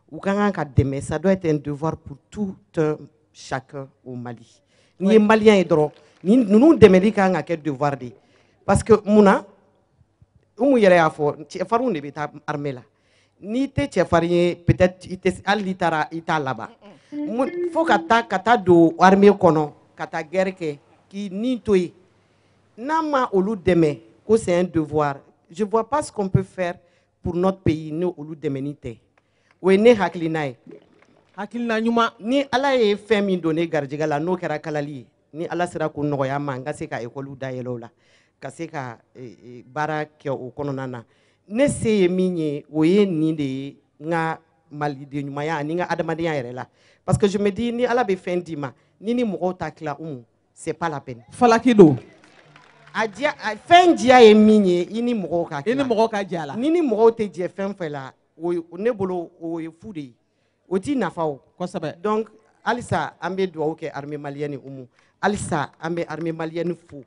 ou kan ka dɛmɛ ça doit être un devoir pour tout un chacun au Mali ni ye malien ye dɔrɔn ninnu dɛmɛli kan ka kɛ devoir de parce que munna Umu yɛrɛ y'a fɔ cɛfarinw de bɛ taa armée la n'i tɛ cɛfarin ye peut-être hali n'i taara i t'a laban fo ka taa don armée kɔnɔ ka taa guerre kɛ k'i ni to yen n'a ma olu dɛmɛ ko c'est un devoir je vois pas ce qu'on peut faire pour notre pays ni olu dɛmɛni tɛ o ye ne hakilina ye hakilina ɲuman ni Ala ye fɛn min don ne garijɛgɛ la n'o kɛra kalali ye ni Ala sera k'o nɔgɔya ma n ka se ka école dayɛlɛ o la ka se ka baara kɛ o kɔnɔna na ne se ye min ye o ye nin de ye n ka maliden ɲumanya ani n ka adamadenya yɛrɛ la parce que je me dis ni Ala bɛ fɛn d'i ma ni mɔgɔw ta tila c'est pas la peine falaki don fɛn diya ye min ye i ni mɔgɔw ka i ni mɔgɔw ka jɛ a la ni mɔgɔw tɛ jɛ fɛn fɛn la ne bolo o ye fu de ye o t'i nafa o kosɛbɛ donc halisa an bɛ dugawu kɛ armée malienne Umu halisa an bɛ armée malienne fo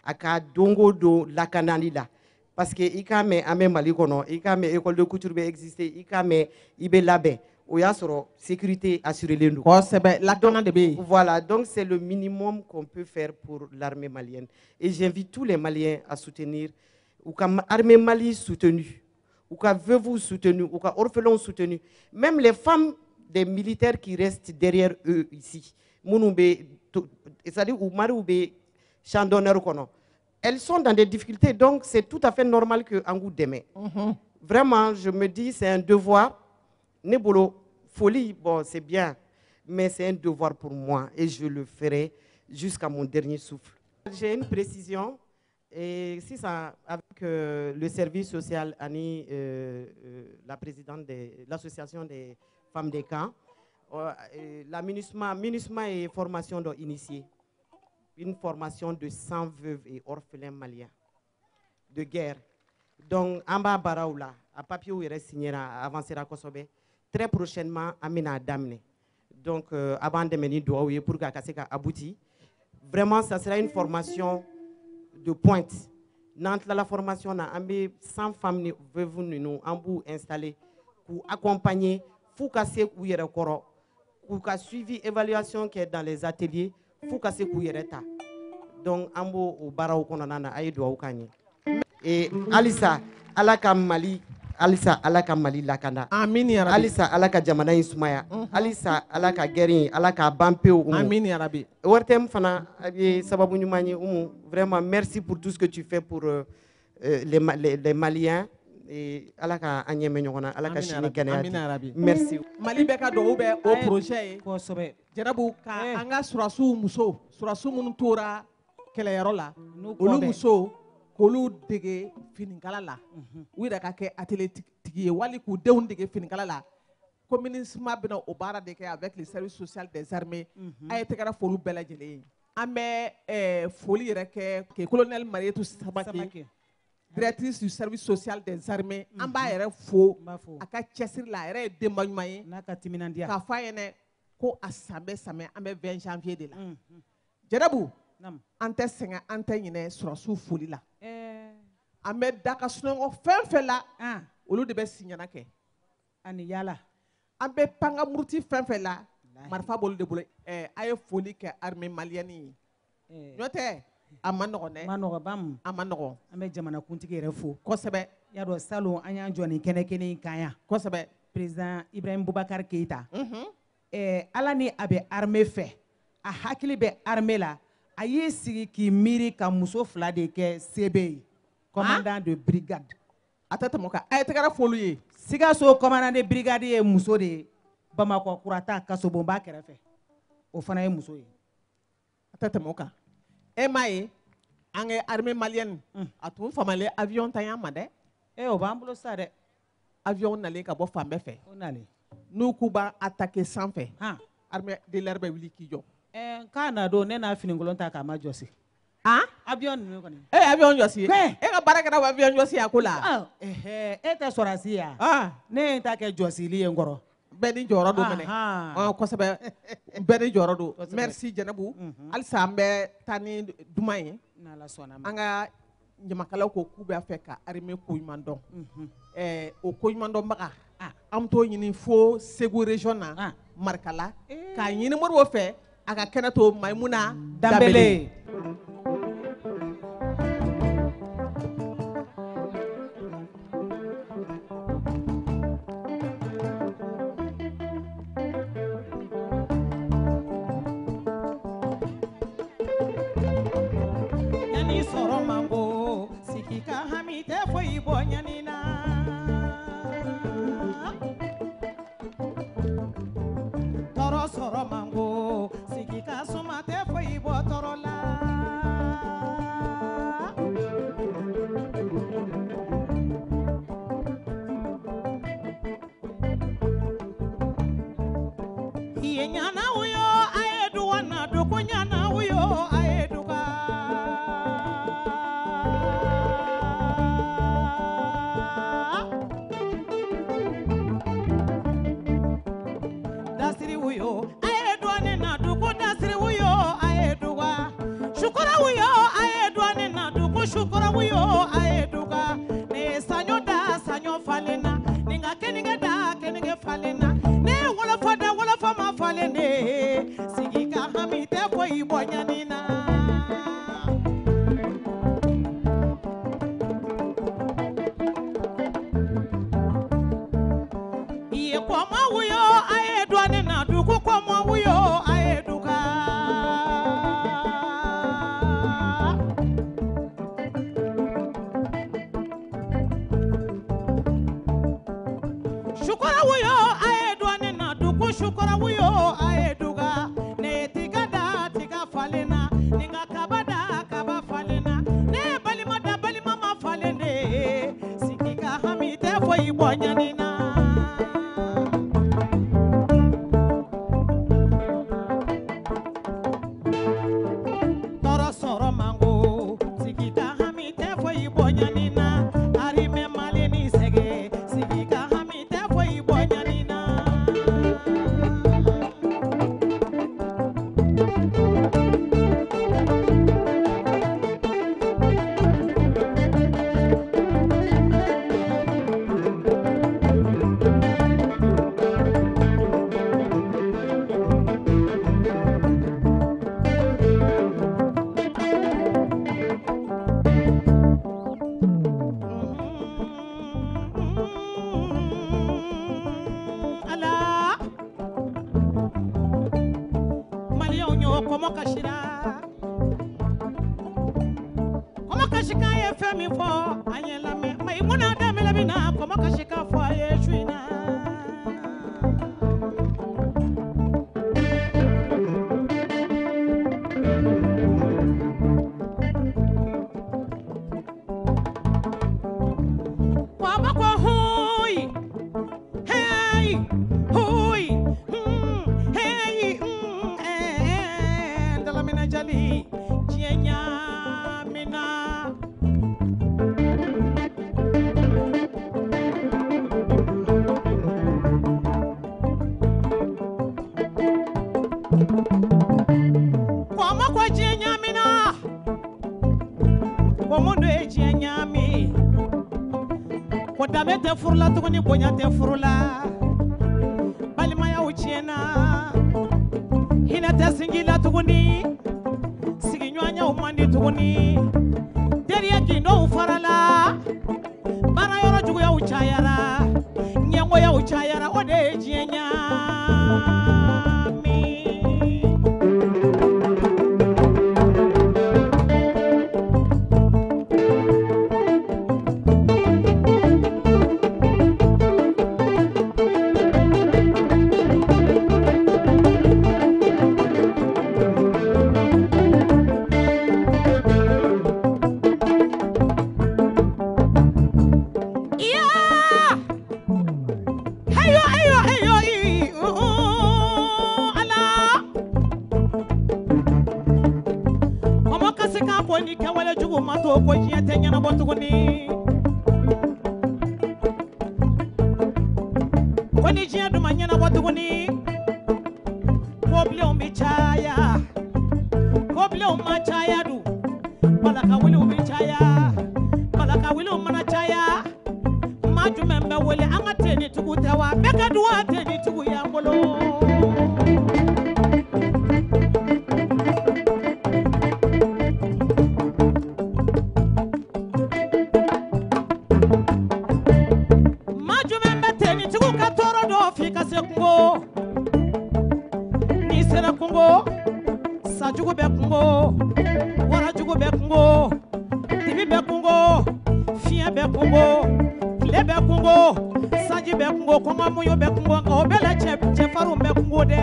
a ka don o don lakanali la parce que i k'a mɛn an bɛ Mali kɔnɔ i k'a mɛn école de couture bɛ exister i k'a mɛn i bɛ labɛn o y'a sɔrɔ sécurité assurélen don kosɛbɛ lakana de bɛ yen voilà donc c'est le minimum qu'on peut faire pour l'armée malienne et j'invite tous les Maliens à soutenir ou ka armée Mali soutenue ou ka veuve soutenue ou ka orphelins soutenus même les femmes des militaires qui restent derrière eux ici minnu bɛ c'est-à-dire u mariw bɛ champ d'honneur kɔnɔ elles sont dans des difficultés donc c'est tout à fait normal que an k'u dɛmɛ vraiment je me dis c'est un devoir ne bolo folie bon c'est bien mais c'est un devoir pour moi et je le ferai jusqu'à mon dernier souffle. J'ai une précision et si ça avec le service social ani la présidente de l'association des femmes des camps la MINUSMA est formation initiée une formation de 100 veuves et orphelins maliens de guerre. Donc, en bas baraoula, à papier où il reste signé, avancera Kosobe. Très prochainement, Amina Damne. Donc, avant de mener Douaouye pour qu'à abouti. Vraiment, ça sera une formation de pointe. Dans la formation, on a 100 femmes veuves nous installer pour accompagner, pour casser où il y a pour qu'à suivi évaluation qui est dans les ateliers. Fou ka se k'u yɛrɛ ta donc an b'o o baaraw kɔnɔna na a ye dugawu k'an ye et halisa Ala ka Mali lakanda amin ya rabi halisa Ala ka jamana in sumaya halisa Ala ka guerre in Ala k'a ban pewu amin ya rabi wari tɛ n fana a ye sababu ɲuman ye Umu vraiment merci pour tout ce que tu fais pour les Maliens et Ala ka an ɲɛmɛ ɲɔgɔn na Ala ka sini kɛnɛya di merci Mali bɛ ka dugawu bɛ o projet ye kosɛbɛ Jarabu ka an ka surasiw muso surasiw minnu tora kɛlɛyɔrɔ la olu muso k'olu dege finikala la u yɛrɛ ka kɛ atelier tigi ye wali k'u denw dege finikala la ko MINUSMA bɛna o baara de kɛ avec le service social des armées a ye tɛgɛrɛ fɔ olu bɛɛ lajɛlen ye an bɛ foli yɛrɛ kɛ colonel Marietou Samake directrice du service social des armées an b'a yɛrɛ fo a ka cɛsiri la a yɛrɛ ye denba ɲuman ye n'a ka timinandiya k'a fɔ a ɲɛna ko a san bɛ samɛ an bɛ 20 janvier de la Jarabu an tɛ sɛgɛn an tɛ ɲinɛ surasiw foli la an bɛ da ka sunɔgɔ fɛn fɛn la olu de bɛ siɲana kɛ ani yala an bɛ pan ka muruti fɛn fɛn la marifa bolo de bolo a ye foli kɛ armée malienne ye n'o tɛ a ma nɔgɔn dɛ a ma nɔgɔn an bɛ jamanakuntigi yɛrɛ fo kosɛbɛ y'a dɔn salon an y'an jɔ nin kɛnɛ in kan yan kosɛbɛ président Ibrahim Boubacar Keïta ala ni a bɛ armée fɛ a hakili bɛ armée la a y'i sigi k'i miiri ka muso 2 de kɛ CB ye commandant de brigade a tɛ tɛmɛ o kan a ye tɛgɛrɛ f'olu ye Sikaso commandant de brigade ye muso de ye Bamakɔ kurata kasobonba kɛrɛfɛ o fana ye muso ye a tɛ tɛmɛ o kan e m'a ye an ka armée malienne a tun famalen avion tanya ma dɛ o b'an bolo sa dɛ avion nalen ka bɔ fan bɛɛ fɛ n'u k'u b'a attaquer sanfɛ armée de l'air bɛ wuli k'i jɔ k'a na don ne n'a finikolon ta k'a ma jɔsi avion ninnu kɔni avion jɔsi e ka baara kɛra avion jɔsi a ko la e tɛ sɔrɔsi ya ne ye n ta kɛ jɔsili ye n kɔrɔ bɛɛ ni jɔyɔrɔ don minɛ kosɛbɛ bɛɛ ni jɔyɔrɔ don merci Jɛnɛbu halisa an bɛ taa ni duman ye an ka ɲamakalaw ko k'u b'a fɛ ka armée ko ɲuman dɔn o ko ɲuman dɔnbaga an bɛ t'o ɲini fo Segu région na Marikala k'a ɲini Modibo fɛ a ka kɛnɛ to Mayimuna Danbele furula tuguni bonya tɛ furula balimayaw tiɲɛna hinɛ tɛ sinji la tuguni sigiɲɔgɔnyaw man di tuguni teriya gindow farala baara yɔrɔ juguyaw cayara ɲɛngoyaw cayara o de ye diɲɛ ɲa ko jiya te ɲɛna bɔ tuguni ko ni jiya duma ɲɛna bɔ tuguni ko bilenw bi caya ko bilenw ma caya du balaka wiliw bi caya balaka wiliw mana caya ma jumɛn bɛ wele an ka tenitigiw tɛ wa bɛɛ ka du wa tenitigiw y'an bolo sajugu bɛ kungo warajugu bɛ kungo dibi bɛ kungo fiɲɛ bɛ kungo tile bɛ kungo sanji bɛ kungo kɔngɔmuɲu bɛ kungo nka o bɛɛ la cɛfarinw bɛ kungo dɛ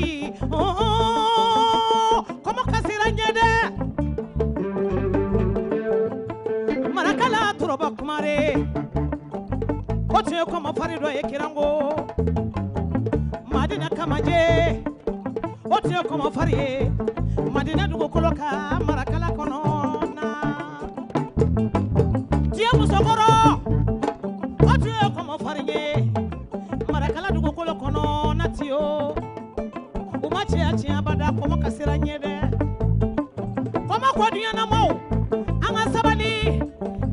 sabali oh como kasira nyede marakala turoba kumare otu como farido ekirango madina kamaje otu como farie madina dugo koloka marakala konona tia musokoro otu como farie marakala dugo kolokono natio umache achia bada como kasira nyede como kwadunya na mau anga sabali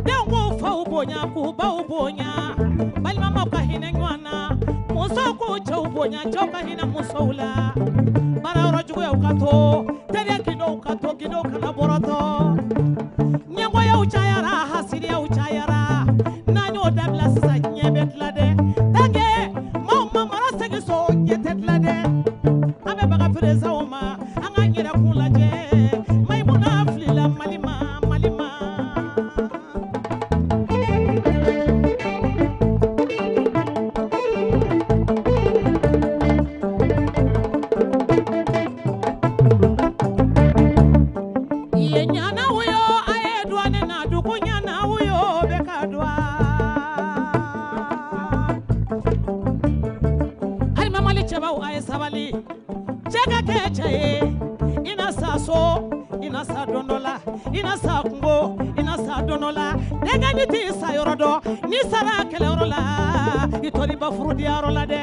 dengo fa ubonya ku ba ubonya bali mama ka hina nywana muso ku cha ubonya choka hina musoula bara rojugo ya ukato tere kido kana boroto nyango ya uchayara hasiri ya uchayara nanyo dabla sa nyebetlade tange mama marasegi so yetetlade abe baga preza oma anga nyira kulaje maimuna flila malima inasa donola inasa kungo inasa donola dega niti sa yorodo ni sara kele yorola itori ba furudi yorola de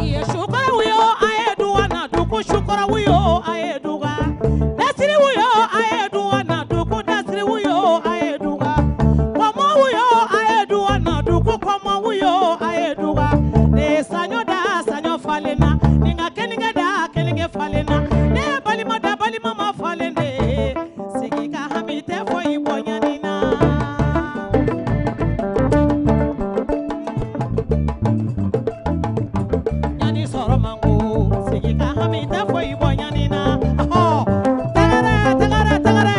iye shukara wiyo ayeduwa na duku shukara wiyo ayeduwa dasiri wiyo ayeduwa na duku dasiri wiyo ayeduwa komo wiyo ayeduwa na duku komo wiyo ayeduwa ne sanyo da sanyo falena ninga keninga da keninge falena ne balima da balima ma falende sigika hamite fo ibonya nina yani soro mangu sigika hamite fo ibonya nina aho tagare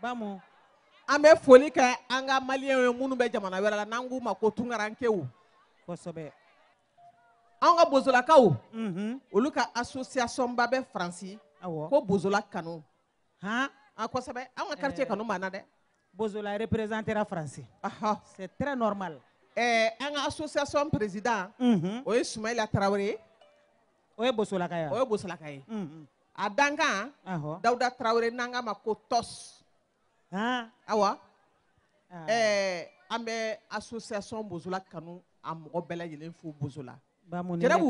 Bamo ame foli ka anga malien munu be jamana wala nangu ma ko tungarankewu kosobe an ka bozolakaw olu ka association ba bɛ Faransi ko bozola kanu kosɛbɛ an ka quartier kanu b'an na dɛ bozola représentera Faransi c'est très normal an ka association président o ye Soumaïla Traoré o ye bosolaka ye o ye bosolaka ye a dankan Dawuda Traoré n'an k'a ma ko TOS awa an bɛ association bozola kanu a mɔgɔ bɛɛ lajɛlen fo bozola jɛrɛbu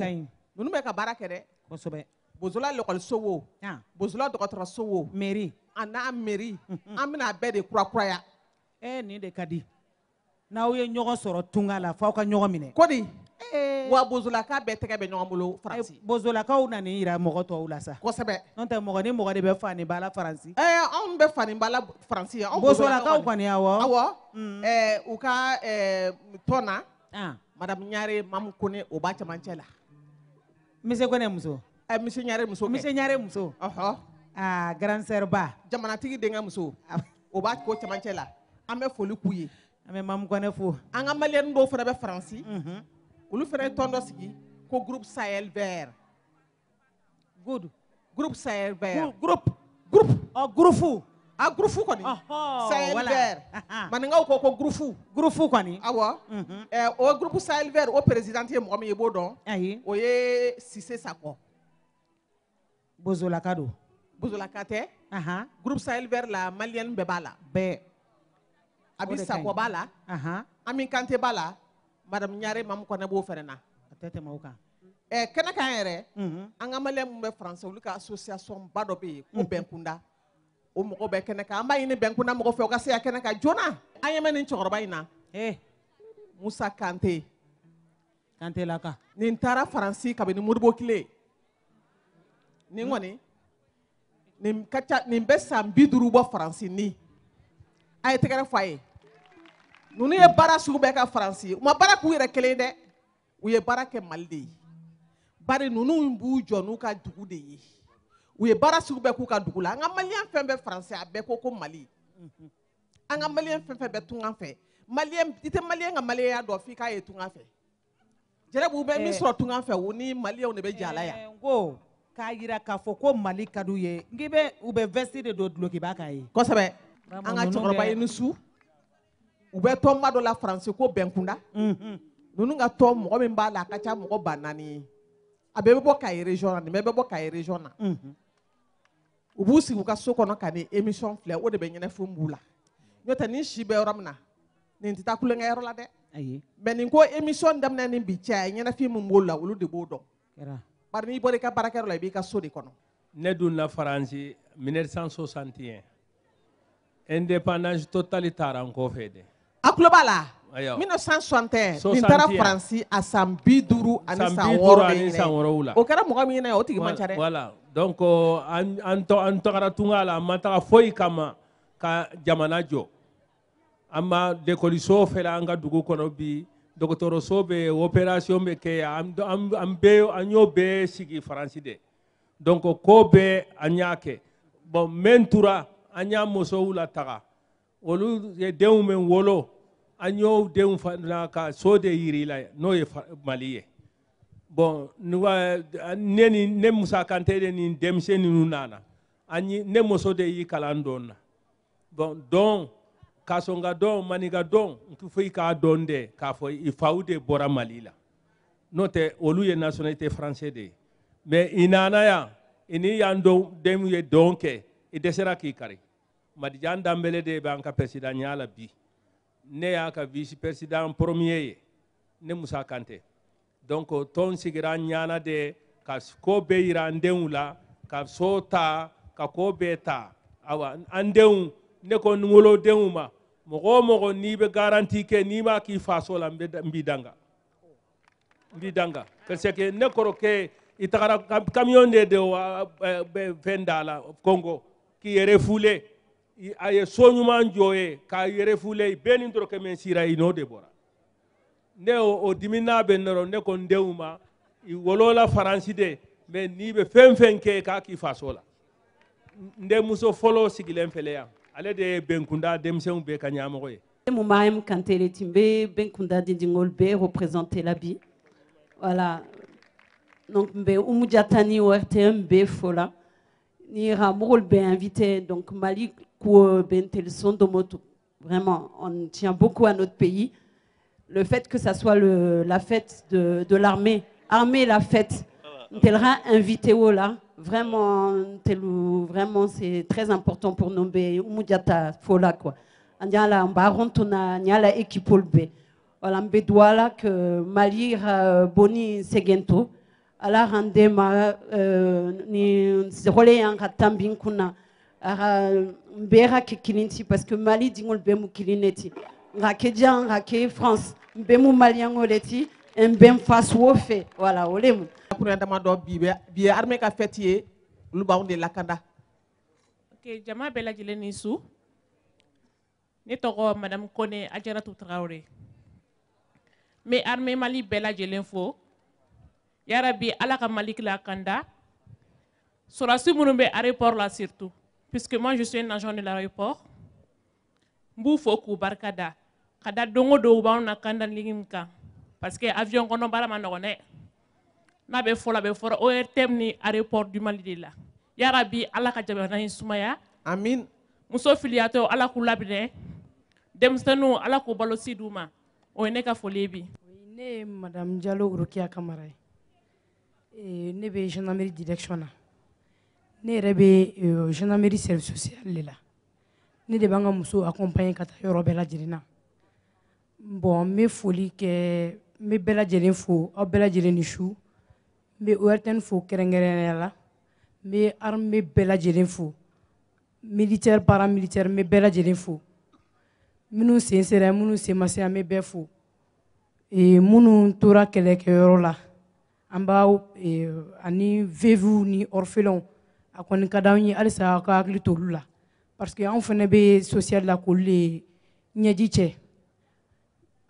ninnu bɛ ka baara kɛ dɛ kosɛbɛ bozola lɔkɔliso wo bozola dɔgɔtɔrɔso wo mairie a n'a mairie an bɛna bɛɛ de kurakuraya nin de ka di n'aw ye ɲɔgɔn sɔrɔ tunga la f'aw ka ɲɔgɔn minɛ ko di wa bozolaka bɛɛ tɛgɛ bɛ ɲɔgɔn bolo Faransi bozolakaw na nin yira mɔgɔ tɔw la sa kosɛbɛ n'o tɛ mɔgɔ ni mɔgɔ de bɛ fani bala Faransi anw bɛ fani bala Faransi ye bozolakaw kɔni awɔ u ka tɔn na Madame Ɲare Mamu Kone o b'a cɛmancɛ la Mise Kone muso Mise Ɲare muso Mise Ɲare muso grande sœur ba jamanatigi denkɛ muso o b'a ko cɛmancɛ la an bɛ foli k'u ye an bɛ Mamu Kone fo an ka maliyɛn dɔw fana bɛ Faransi olu fana ye tɔn dɔ sigi ko groupe Sahel vert good groupe Sahel vert groupe groupe kɔni Sahel vert maninkaw ko groupe kɔni awɔ o groupe Sahel vert o président ye mɔgɔ min ye i b'o dɔn ayi o ye Sise Sakɔ bozolaka don bozolaka tɛ groupe Sahel vert la maliyɛn bɛɛ b'a la Abi Sakɔ b'a la Ami Kante b'a la Madame Ɲare Mamu Kone b'o fɛnɛ na a tɛ tɛmɛ o kan kɛnɛ kan yɛrɛ an ka maliyɛn mun bɛ Faransi olu ka association ba dɔ bɛ yen ko Bɛnkunda o mɔgɔ bɛ kɛnɛ kan an b'a ɲini Bɛnkunda mɔgɔ fɛ o ka se ka kɛnɛ kan joona an ɲɛ bɛ nin cɛkɔrɔba in na Musa Kante laka nin taara Faransi kabini Modibo tile nin kɔni nin bɛ san 50 bɔ Faransi ni a ye tɛgɛrɛ fɔ a ye ninnu ye baara sugu bɛɛ ka Faransi u ma baara k'u yɛrɛ kelen dɛ u ye baara kɛ Mali de ye bari ninnu b'u jɔ n'u ka dugu de ye u ye baara sugu bɛɛ k'u ka dugu la an ka maliyɛn fɛn bɛɛ Faransi a bɛɛ ko Mali an ka maliyɛn fɛn fɛn bɛ tungan fɛ i tɛ maliyɛn ka maliyɛnya dɔn f'i k'a ye tungan fɛ jɛrɛbu bɛ min sɔrɔ tungan fɛ o ni maliyɛnw de bɛ jala yan ko k'a yira k'a fɔ ko Mali ka d'u ye u bɛ vesti de don dulokiba k'a ye kosɛbɛ an ka cɛkɔrɔba ye ni su u bɛ tɔnba dɔ la Faransi ko Bɛnkunda ninnu ka tɔn mɔgɔ min b'a la a ka ca mɔgɔ 400 ye a bɛɛ bɛ bɔ Kayi région na nin bɛɛ bɛ bɔ Kayi région na u b'u sigi u ka so kɔnɔ ka nin émission filɛ o de bɛ ɲɛnafin b'u la n'o tɛ nin si bɛ yɔrɔ min na nin tɛ taa kulonkɛ yɔrɔ la dɛ mais nin ko émission daminɛ ni bi cɛ ɲɛnafin min b'o la olu de b'o dɔn bari n'i bɔra i ka baarakɛyɔrɔ la i b'i ka so de kɔnɔ ne donna Faransi 1961 indépendance totale taara n kɔfɛ dɛ a tulo b'a la 1961 nin taara Faransi a san 50 ani san 6 o kɛra mɔgɔ min ɲɛna o tigi man ca dɛ voilà donc an tagara tunga la an ma taga foyi kama ka jamana jɔ an ma l'écoliso fɛla an ka dugu kɔnɔ bi dɔgɔtɔrɔso bɛ opération bɛ kɛ an y'o bɛɛ sigi Faransi de donc ko bɛɛ an y'a kɛ bon min tora an y'a musow lataga olu ye denw bɛ wolo an y'o denw fana ka so de yiri la n'o ye Mali ye bon ne Musa Kante de ni denmisɛn ninnu nana ne muso de y'i kalan dɔn na bon dɔn ka sɔn ka dɔn maninka dɔn n tɛ foyi k'a dɔn dɛ k'a fɔ i faw de bɔra Mali la n'o tɛ olu ye nationalité français de ye mais i nana yan i ni yan denw ye dɔn kɛ i dɛsɛra k'i kari Madijan Danbele de bɛ an ka président ya la bi ne y'a ka vice président premier ye ne Musa Kante donc tɔn sigira ɲana de ka ko bɛɛ yira an denw la ka so ta ka ko bɛɛ ta awa an denw ne ko n wolodenw ma mɔgɔ o mɔgɔ n'i bɛ garanti kɛ n'i b'a k'i faso la n b'i danga parce que ne kɔrɔkɛ i tagara camion de fɛn da la Congo k'i refoulé a ye so ɲuman jɔ ye k'a refoulé bɛɛ ni dɔrɔkɛ min sira i n'o de bɔra ne o dimina bɛ n dɔrɔn ne ko n denw ma i wolola Faransi de mais n'i bɛ fɛn fɛn kɛ k'a k'i faso la n denmuso fɔlɔ sigilen filɛ yan ale de ye Bɛnkunda denmisɛnw bɛɛ ka ɲɛmɔgɔ ye. Mumahim Kante le timbe Bɛnkunda dindingol bɛɛ représenté la bi voilà donc mbe umujatani werte mbe fola ni ramol be invité donc Mali ko bentel son de moto. Vraiment, on tient beaucoup à notre pays. Le fait que ça soit la fête de l'armée, armée la fête, tel invité là, vraiment c'est très important pour nous. Umujata fola quoi. Anyala mbaron tona nyala équipolbe. Voilà mbedwala que Mali boni segento. Ala rande ma ni role yang katambin kuna mbera ke kilinti parce que Mali dingol be mu kilineti ngake jan ngake France be mu malien oleti mbem face wo fe voilà olemu pour ndama do bi armée ka fêtier lu baw de lakanda. OK, jama bela jileni su ne togo madame Kone Adjaratou Traoré mais armée Mali bela jelen fo Yarabi alaka Malik la kanda surasi munumbe aéroport là surtout puisque moi je suis un agent de l'aéroport mbu foku barkada kada dongo do ba on kanda lingimka parce que avion kono bara manone na be fola ORTM ni aéroport du Mali de la Yarabi alaka jabana sumaya amin muso filiato alaku labine demstanu alaku balosi duma o neka folebi ne madame Diallo Rukia Kamara ne be gendarmerie direction na ne rebe gendarmerie service social la ne de banga muso accompagner kata yoro bela jirina bon me foli ke me bela jirin fo o bela jirin shu me ORTN fo kerengere la me armée bela jirin fo militaire paramilitaire me bela jirin fo minu sensere minu semase me be fo munu tora kele ke yoro la amba ani vevu ni orphelin akoni kadawni alisa ka akli tolula parce que on fene be social la ko le nyaji che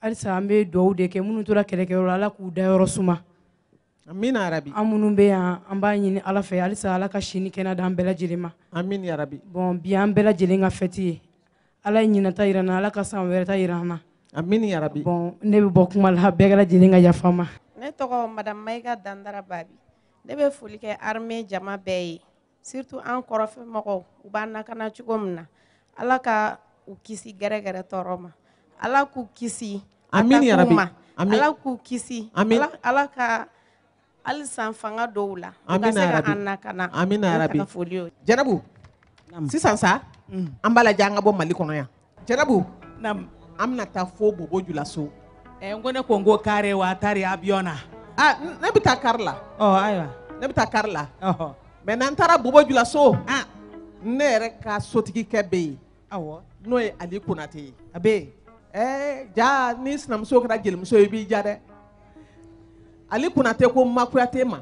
alisa ambe do de ke munu tora kele ke ala ku da yoro suma amin arabi amunu be amba nyini ala fe alisa ala ka shini kena da ambela jirima amin ya rabbi bon bien ambela jilinga feti ala nyina tayirana ala ka san wera tayirana amin ya rabbi bon ne be bokuma la begala jilinga ya fama ne tɔgɔ madame Maïga Dandara Babi ne bɛ foli kɛ armée jama bɛɛ ye surtout an kɔrɔfɛ mɔgɔw u b'an lakana cogo min na ala ka u kisi gɛrɛgɛrɛ tɔɔrɔ ma ala k'u kisi amin ya rabbi ala k'u kisi ala ka halisa fanga dɔw la u ka se ka an lakana amin ya rabbi Janabu sisan sa an b'a lajɛ an ka bɔ Mali kɔnɔ yan Janabu an bɛna taa fo Bobo Julaso ngone ko ngo kare wa tari abiona ne bɛ taa kari la ayiwa ne bɛ taa kari la mais n'an taara Bobo Julaso ne yɛrɛ ka sotigikɛ bɛ yen n'o ye Ali Konate ye a bɛ yen ja ni sinamuso kɛra jelimuso ye i b'i ja dɛ Ali Konate ko Ma Kuyate ma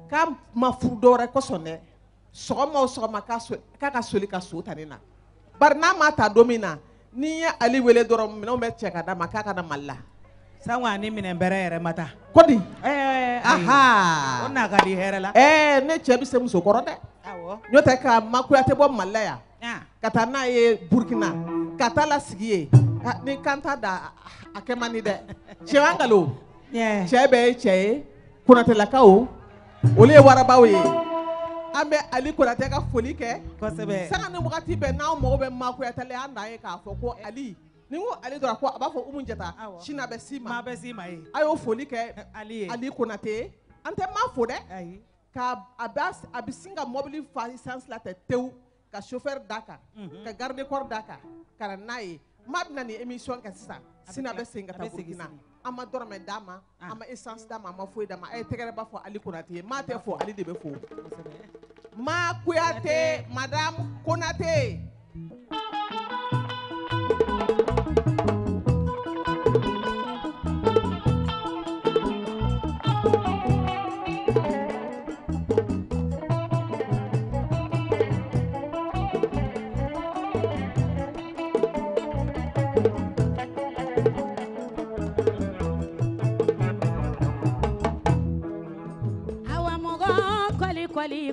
k'a ma furu dɔwɛrɛ kosɔn dɛ sɔgɔma o sɔgɔma k'a ka soli ka so ta ne na bari n'a ma ta don min na ni ye Ali wele dɔrɔn minɛnw bɛ cɛ ka d'a ma k'a ka na Mali la sanwa ni minɛn bɛrɛ yɛrɛ ma taa ko di aha o n'a ka di hɛrɛ la ne cɛ bɛ se muso kɔrɔ dɛ n'o tɛ ka Ma Kuyate bɔ Mali la yan ka taa n'a ye Burkina ka taa la sigi ye ni kan t'a da a kɛ man di dɛ cɛ an galo cɛ bɛɛ ye cɛ ye Konatelakaw olu ye warabaw ye an bɛ Ali Konate ka foli kɛ kosɛbɛ sanga ni wagati bɛɛ n'aw mago bɛ Ma Kuyate la an dan ye k'a fɔ ko Ali ni ko Ali dɔrɔn ko a b'a fɔ Umu Jata sini a bɛ s'i ma a bɛ s'i ma ye a y'o foli kɛ Ali Konate an tɛ ma fo dɛ ka a bɛ sin ka mobili fa essence la tɛ tewu ka chauffeur d'a kan ka garde corps d'a kan ka na n'a ye maa bɛna nin émission kɛ sisan sini a bɛ segin ka taa Burkina an ma dɔrɔmɛ d'a ma an ma essence d'a ma an ma foyi d'a ma a ye tɛgɛrɛ ba fɔ Ali Konate ye maa tɛ fɔ Ali de bɛ fɔ Ma Kuyate madame Konate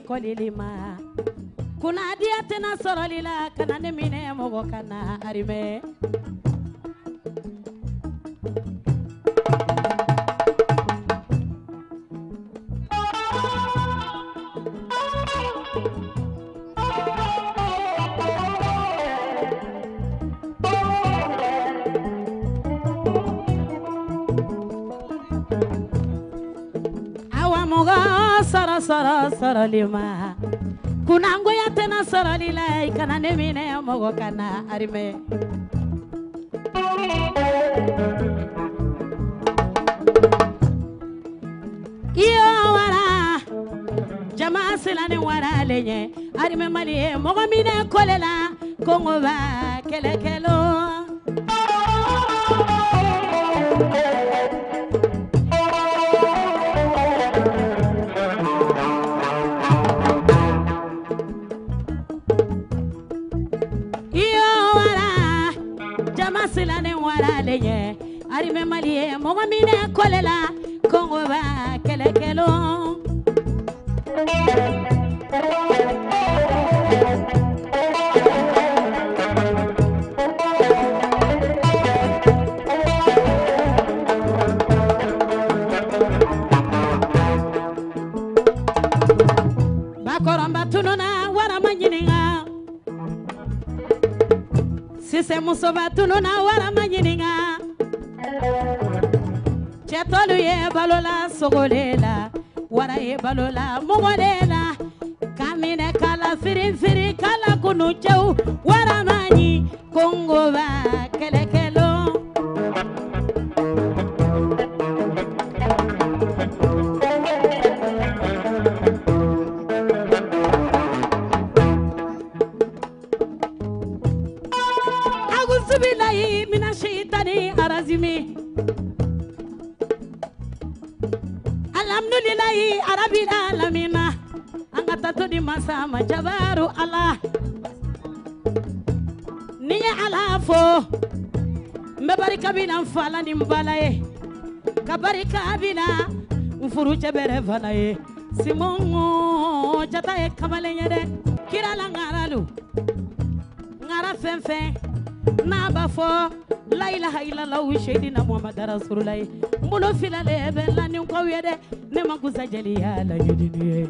kolilima kuna dia tena sorolila kana ne mine mogo kana arime Awamoga sara sara sara lima kunango ya tena sara lila ikana nemine mogo kana arime iyo wara jama silani wara lenye arime mali mogo mine kolela kongo ba kelekelo silane wara lenye arime malie mogo mine kolela kongo ba kelekelo bakoromba tununa wara manyininga sise musoba tununa wara manyininga chetolu ye balola sogolela wara ye balola mogolela kamine kala firi firi kala kunu chau wara manyi kongo ba kelekelo billahi mina shaitani arazimi alhamdulillahi arabil alamina angata to di masama jabaru allah niya alafo mbarika bina mfala ni mbalaye kabarika bina mfuru chabere falaye simongo jataye kamalenye kirala ngaralu ngara fenfe naba fo la ilaha illallah shaydina muhammad rasulullah mbulo filale be la ni ko wede ne magusa jali ya la yidini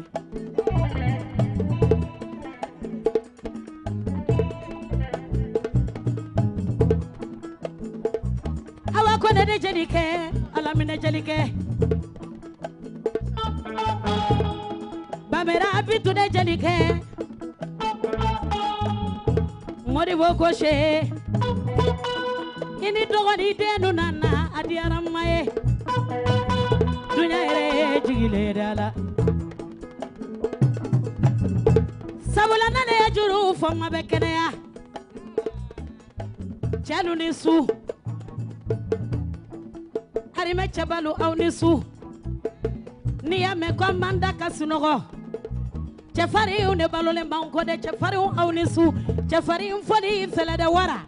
awa ko de jalike alamine jalike bamera bitu de jalike mori boko she ini dogoni denu nana adiara maye dunya ere jigile dala sabula nane juru fama bekene ya chalu ni su harime chabalu au ni su ni ya me kwa manda kasunogo chefari une balole banko de chefari au ni su chefari mfoli fela de wara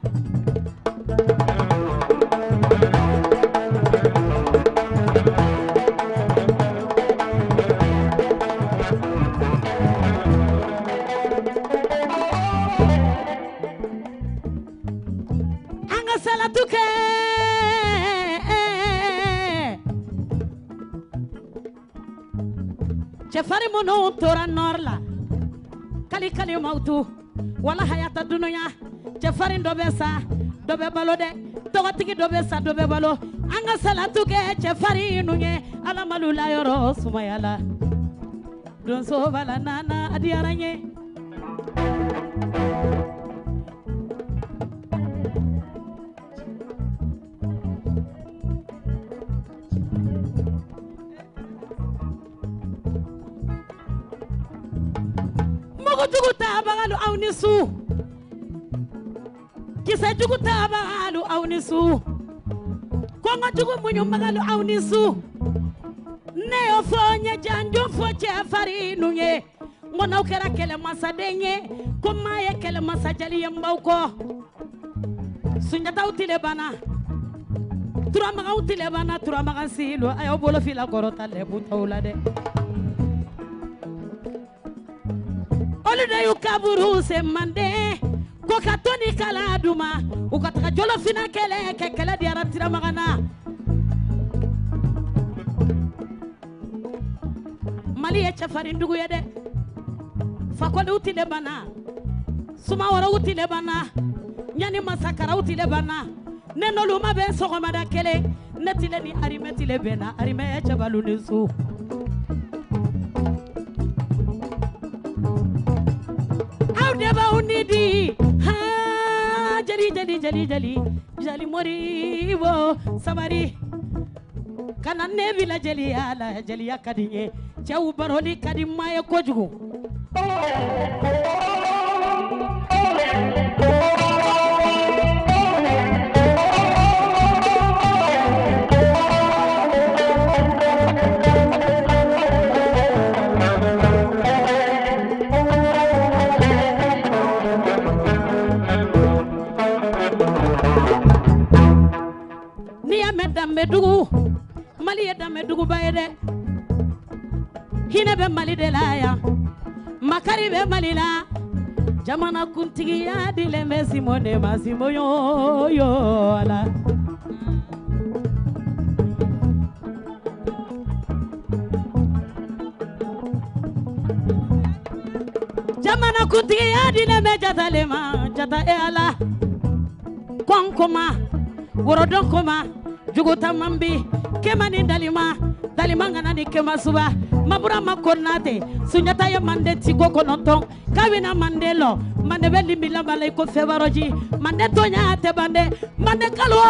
anga salatuke chefari mono tora norla kali kali mautu wala hayata dunuya chefari ndobesa dobe balode togotigi dobe sa dobe balo anga salatu ke chefari nunye ala malula yoro sumayala don so bala nana adiaranye mogo tuguta bagalu awnisu kisa juguta bagalu awnisu konga jugu munyu magalu awnisu neo fonya janjo foche fari nunye ngona ukera kele masadenye kuma ye kele masajali yambauko sunjata utile bana turamaga utile bana turamaga silo ayo bolo fila korota lebuta ulade olude yukaburu se mande ko katoni kala duma ukataka jolo fina kele kekele diara tiramagana mali ye chafari ndugu yede fakole utile bana sumawara utile bana nyani masakara utile bana nenolu mabe sogomada kele netile ni arimetile bena arime chabalu nesu awdeba unidi ha jali moribo sabari kana nevila jali ala jali yakadinye cew baroli kadi maye kojugo Medugu Mali ya Medugu bayede hina be Mali de la ya makari be Mali la jamana kuntigi ya dile mesimone masimo yo ala jamana kuntigi ya dile me jatalema jata e ala konkoma worodon koma juguta mambi kemani dalima ngana ni kema suba mabura makonate sunyata ya mande tigo kononton kawina mandelo mande beli milamba la ko febaroji mande tonya te bande mande kalo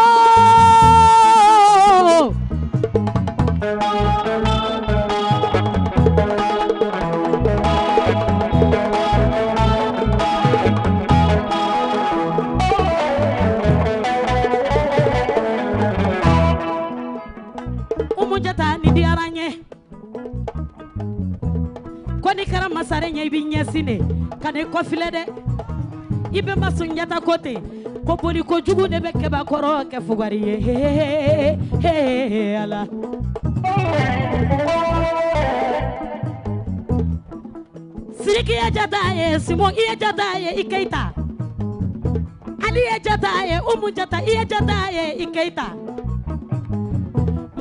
jata ni diaranye koni kara masare nya ibi nyesine kane ko file de ibe masunyata kote ko boli ko jugu de be keba koro ke fugari he ala siriki ya jata ye simo iya jata ye ikeita ali ya jata ye jata iya jata ye ikeita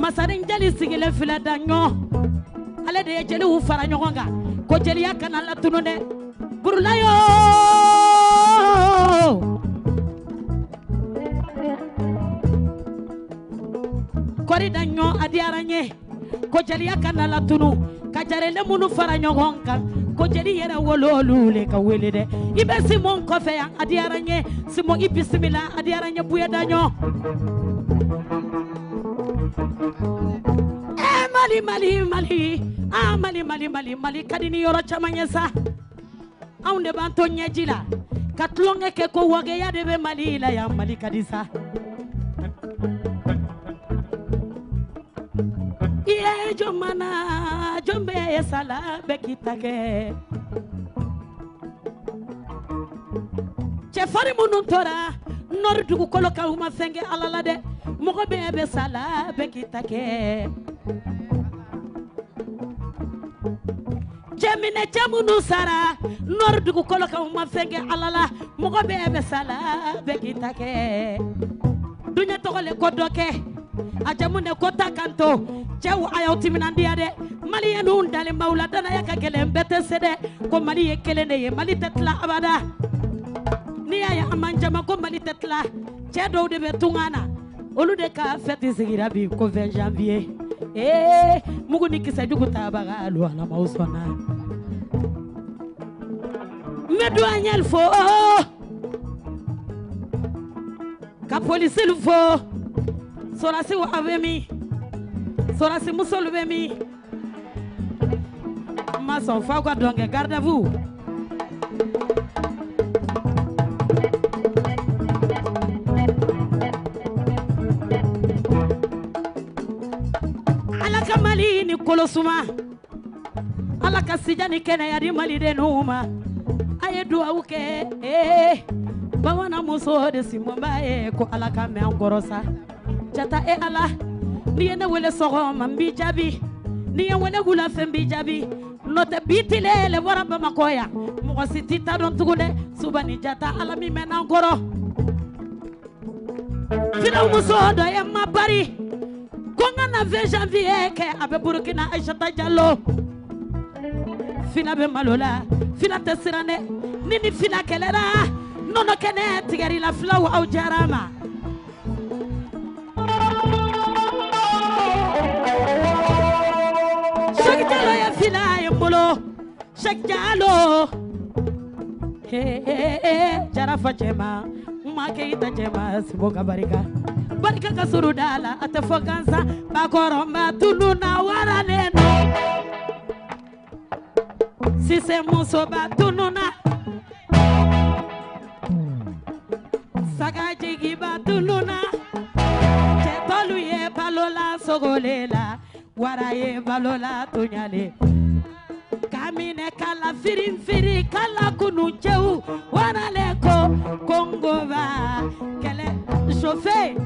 masarin jali sigile fila danyo ale de jeli u fara nyonga ko jeli yakana la tunune burlayo kori danyo adiaranye ko jeli yakana la tunu ka jarele munu fara nyonga ko jeli yera wololu le ka welede ibe simon ko fe ya adiaranye simon ibismila adiaranye buya danyo Mali kadini yoro chamanyesa aunde banto nyejila katlonge ke ko wage ya debe Mali la ya Mali kadisa iye jomana jombe sala bekitage chefari mununtora nordugu koloka uma fenge alala de mogo be sala bekitage Jemine jamunu sara nordugu koloka uma fenge alala mogo be sala bekitake dunya togole kodoke ajamune kota kanto jew ayawti minandiya de Mali yenu ndale mawla dana yaka gele mbete sede ko Mali ye kelene ye Mali tetla abada ni ya amanjama ko Mali tetla cedo de be tungana olu de ka fete sigira bi ko 20 janvier mugu ni kisa jugu tabaga alu ala mausona medu anyel fo ka police lu fo sorasi wa avemi sorasi musolu bemi mason fa kwa donge garde à vous Mali ni kolosuma ala kasijani kene ya di Mali de numa aye dua uke bawana muso de simomba ko ala ka me angorosa jata ala ni ene wele sogo mambi jabi ni ene wele gula fembi jabi note bitile le wara ba makoya mo sitita don tugunde subani jata ala mi men angoro fina muso do e mabari konga na 20 janvier ke abe Burkina Aïssata Diallo fina bɛ malo la fina tɛ siran dɛ ni ni fina kɛlɛra nɔnɔ kɛnɛ tigɛrila filaw aw diyara ma Cheikh Diallo ye fina ye n bolo Cheikh Diallo jarafa cɛma ma keyita cɛma sibo ka barika barika ka suru da la a tɛ fɔ gansan bakɔrɔnba tulu na waralen no Sise muso ba tunu na Saga jigi ba tunu na Cɛtɔlu ye balola sogole la wara ye balola tuɲale Kamine kala firin firi kala kunu cɛw warale ko Kongo ba kɛlɛ chauffeur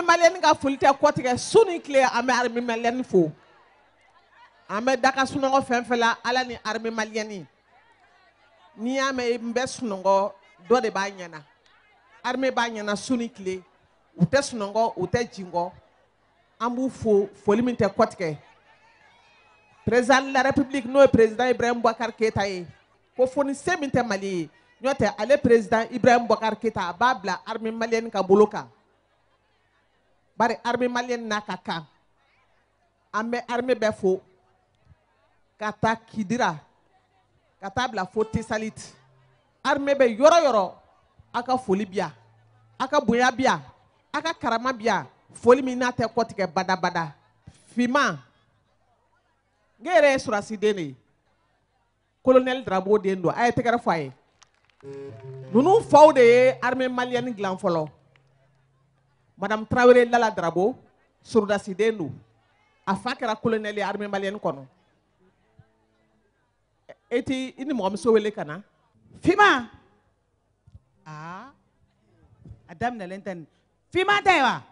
Malienne ka foli tɛ kɔ tigɛ su ni tile an bɛ armée malienne fo an bɛ daga sunɔgɔ fɛn fɛn la ala ni armée malienne n'i y'a mɛn n bɛ sunɔgɔ dɔ de b'a ɲɛna armée b'a ɲɛna su ni tile u tɛ sunɔgɔ u tɛ jingɔ an b'u fo foli min tɛ kɔ tigɛ président de la république n'o ye président Ibrahim Boubacar Keita ye ko fo ni se min tɛ Mali ye n'o tɛ ale président Ibrahim Boubacar Keita a b'a bila armée malienne ka bolo kan bari armée malienne n'a ka kan an bɛ armée bɛɛ fo ka taa Kidira ka taa bila fo Tesalit armée bɛ yɔrɔ yɔrɔ a ka foli bi yan a ka bonya bi yan a ka karama bi yan foli min n'a tɛ kɔ tigɛ badabada Fima n yɛrɛ ye surasi den de ye colonel Darabo den don a ye tɛgɛrɛ fɔ a ye ninnu faw de ye armée malienne dilan fɔlɔ Madame Traoré Lala Darabo surasi den don a fa kɛra colonel ye armée malienne kɔnɔ e ti i ni mɔgɔmuso wele ka na Fima a daminɛlen tɛ nin Fima tɛ wa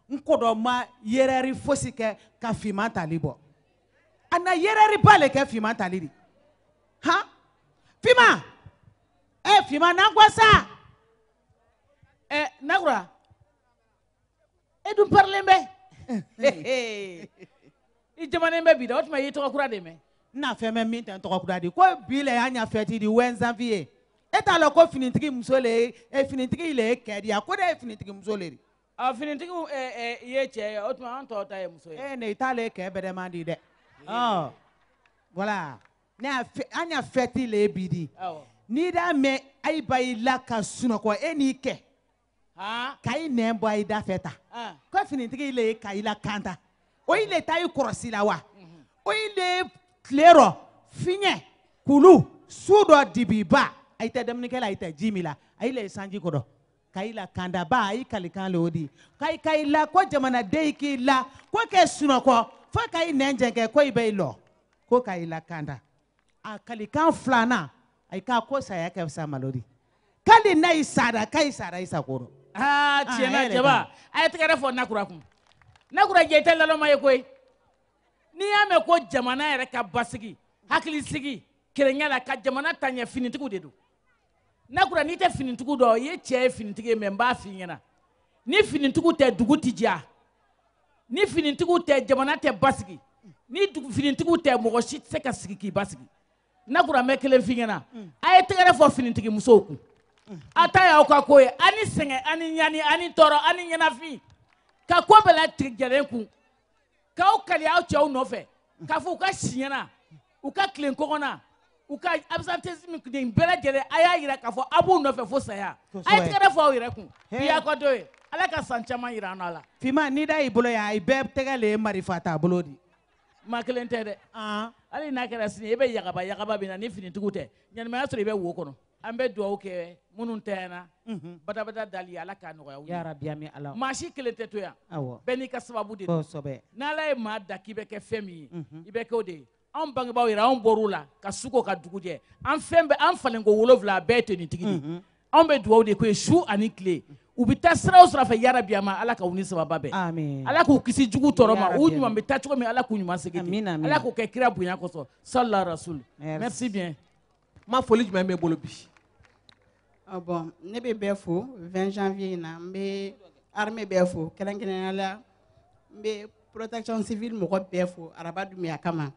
n ko dɔ ma yɛrɛri fosi kɛ ka Fima tali bɔ a na yɛrɛri ba le kɛ Fima tali de han Fima Fima n'an ko sa Nakura e dun parilen bɛ i jamanen bɛ bi da o tuma i tɔgɔ kura de mɛn n'a fɛn bɛ min tɛ n tɔgɔ kura de ko bi la y'an ɲa fɛti di 20 janvier e t'a lɔn ko finitigi muso le ye finitigi le ye kɛ di yan ko de ye finitigi muso le de finitigi i ye cɛ ye o tuma an tɔw ta ye muso ye ne i t'ale kɛ bɛrɛman di dɛ voilà ne an ɲa fɛti le ye bi di n'i da mɛn ayi ba i la ka sunɔgɔ e n'i kɛ ka i nɛn bɔ a i da fɛ ta ko finitigi le ye ka i la kanta o i le ta i kɔrɔsi la wa o i le tile rɔ fiɲɛ kulu su dɔ dibiba a i tɛ dumunikɛ la a i tɛ ji min la a i le ye sanji kɔrɔ ka i la kanda ba a i kalikan le o di ka i la ko jamanaden k'i la ko kɛ sunɔgɔ fo ka i nɛn jɛnkɛ ko i bɛ i lɔ ko ka i la kanda a kalikan filanan a i k'a ko saya kɛ fisa malo di k'ale n'a i sara k'a i sara i sago rɔ tiɲɛna jaba a ye tɛgɛrɛ fɔ Nakura kun Nakura jɛ i tɛ lalɔma ye koyi n'i y'a mɛn ko jamana yɛrɛ ka basigi hakilisigi kerenya la ka jamana ta ɲɛ finitigiw de don Nakura n'i tɛ finitigiw dɔn i ye cɛ ye finitigi ye mais n b'a f'i ɲɛna ni finitigiw tɛ dugu ti diya ni finitigiw tɛ jamana tɛ basigi ni finitigiw tɛ mɔgɔ si tɛ se ka sigi k'i basigi Nakura n bɛ kelen f'i ɲɛna a ye tɛgɛrɛ fɔ finitigi musow kun ata ya ka ko ye ani sɛgɛn ani ɲani ani tɔɔrɔ ani ɲɛnafin ka ko bɛɛ la tigɛlen kun k'aw kali aw cɛw nɔfɛ k'a fɔ u ka siɲɛna u ka tilen kɔngɔna u ka absentéisme nin bɛɛ lajɛlen a y'a yira k'a fɔ a b'u nɔfɛ fo saya a ye tɛgɛrɛ fɔ aw yɛrɛ kun bi y'a kɔ dɔ ye ala ka san caman yira an la. Fima ni da y'i bolo yan i bɛɛ tɛgɛ le ye marifa t'a bolo di. maa kelen tɛ dɛ hali n'a kɛra sini i bɛ yagaba bɛ na ni finitigiw tɛ ɲanimaya sɔrɔ i bɛ wo kɔnɔ an bɛ dugawu kɛ minnu tɛna badabada dali ala k'a nɔgɔya u ye. Yarabi ami ala. maa si kelen tɛ to yan bɛɛ n'i ka sababu de don n'ala ye maa da k'i bɛ kɛ fɛn min ye i bɛ kɛ o de ye anw bangebaaw yɛrɛ anw bɔr'u la ka suko ka dugu jɛ an fɛn bɛɛ an falenko 7 a bɛɛ ye tenitigi de anw bɛ dugawu de k'o ye su ani tile u bɛ taa sira o sira fɛ yarabi ama ala ka u ni sababa bɛn ala k'u kisi jugu tɔɔrɔ ma u ɲuman bɛ taa cogo min ala k'u ɲuman segin ten ala k'u kɛ kira bonya kosɔn sallallahu rasul merci bien. ma foli jumɛn bɛ bolo bi. Bon ne bɛ bɛɛ fo 20 janvier in na n bɛ armée bɛɛ fo kɛrɛnkɛrɛnnenya la n bɛ protection civile mɔgɔ bɛɛ fo araba dumiya kama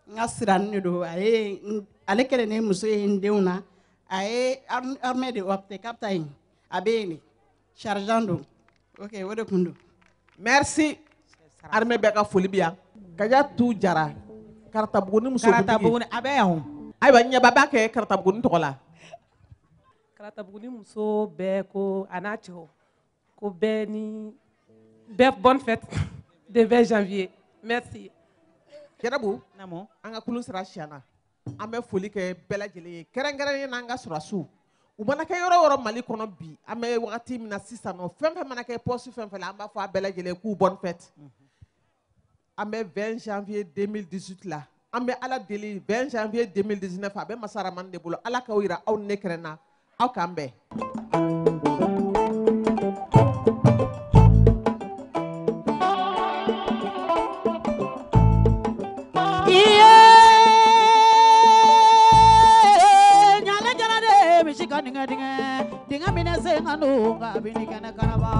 n ka siranin de don ale kɛlen ne muso ye n denw na a ye armée de opté capitaine a bɛ yen de chargeant don ok o de kun don. merci armée bɛɛ ka foli bi yan Kajatu Jara Karatabugu ni muso Karatabugu a bɛ yan ayiwa ɲɛba b'a kɛ Karatabugu tɔgɔ la. Karatabugu ni muso bɛɛ ko a n'a cɛw ko bɛɛ ni bɛɛ bonne fête de 20 janvier merci. Kɛnɛbu an ka kulu sira siyana an bɛ foli kɛ bɛɛ lajɛlen ye kɛrɛnkɛrɛnnen n'an ka sɔrɔsiw u mana kɛ yɔrɔ o yɔrɔ Mali kɔnɔ bi an bɛ wagati min na sisan nɔ fɛn fɛn mana kɛ poste fɛn fɛn la an b'a fɔ a bɛɛ lajɛlen k'u bonne fête an bɛ 20 janvier 2018 la an bɛ ala deli 20 janvier 2019 a bɛ Masa Rahamani de bolo ala k'aw yira aw ni ne kɛrɛnna aw k'an bɛn. Dinga mina senga nunga bini kana karaba.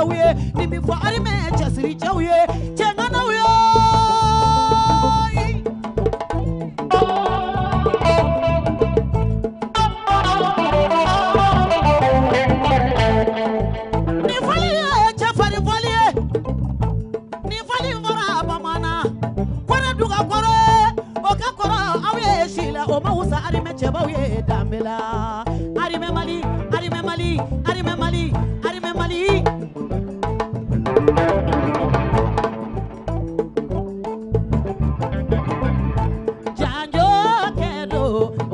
cɛw ye nin bi fɔ arimɛ cɛsiri cɛw ye cɛŋanaw ye nin fɔli ye cɛfarin fɔli ye nin fɔli fɔra bamaana kɔrɛ duga kɔrɔ o ka kɔrɔ aw ye si la o ma wusa arimɛ cɛbaw ye danbe la arimɛ mali arimɛ mali arimɛ mali arimɛ mali janjo kɛdo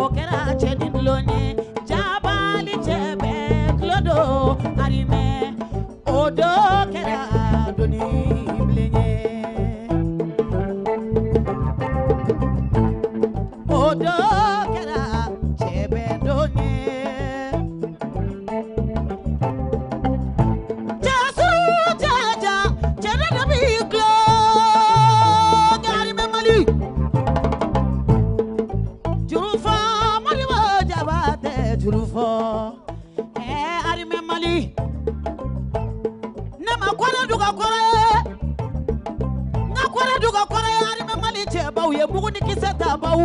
o kɛra cɛni dulon ye jabali cɛ bɛ tulo do arimɛ o do kɛra doni bilen ye o do kɛra cɛ bɛ don ye cɛsuru cɛja cɛde de b'i tulo arimɛ mali juru fɔ mali wo jaba tɛ juru fɔ arimɛ mali ne ma kɔrɛ duga kɔrɛ ye n ka kɔrɛ duga kɔrɛ ye arimɛ mali cɛbaw ye mugu ni kisɛ tabaw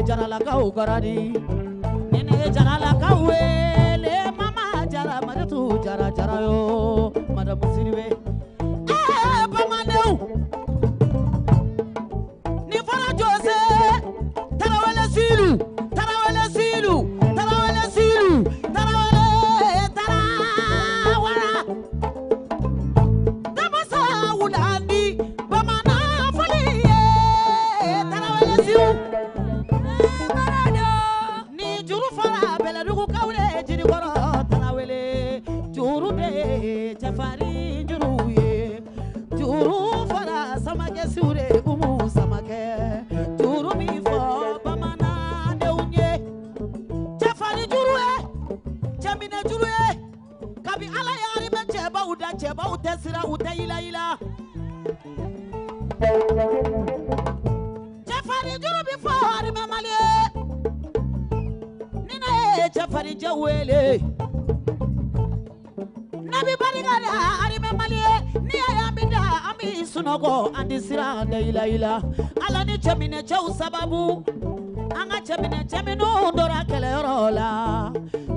jaralakaw garadi nene jaralakaw wele mama jara madatu jara jara yo madamu siribe bamandew ni fara jose tarawele silu tarawele silu tarawele silu tarawele tarawara damasa wulandi bamana faliye tarawele silu cɛfarin juru ye juru fara samakɛ siwre umu samakɛ juru min fɔ bamanandenw ye cɛfarin juru ye cɛminɛ juru ye kabi ala ye arimɛ cɛbaw da cɛbaw tɛ sira u tɛ yila yila cɛfarin juru bi fɔ arimɛ mali ye ni ne ye cɛfarin cɛ wele nabi barika da arimɛ mali ye ni a y'an bi da an bi sunɔgɔ an ti siran an tɛ yila yila ala ni cɛminɛ cɛw sababu an ka cɛminɛ cɛminɛw dɔra kɛlɛyɔrɔ la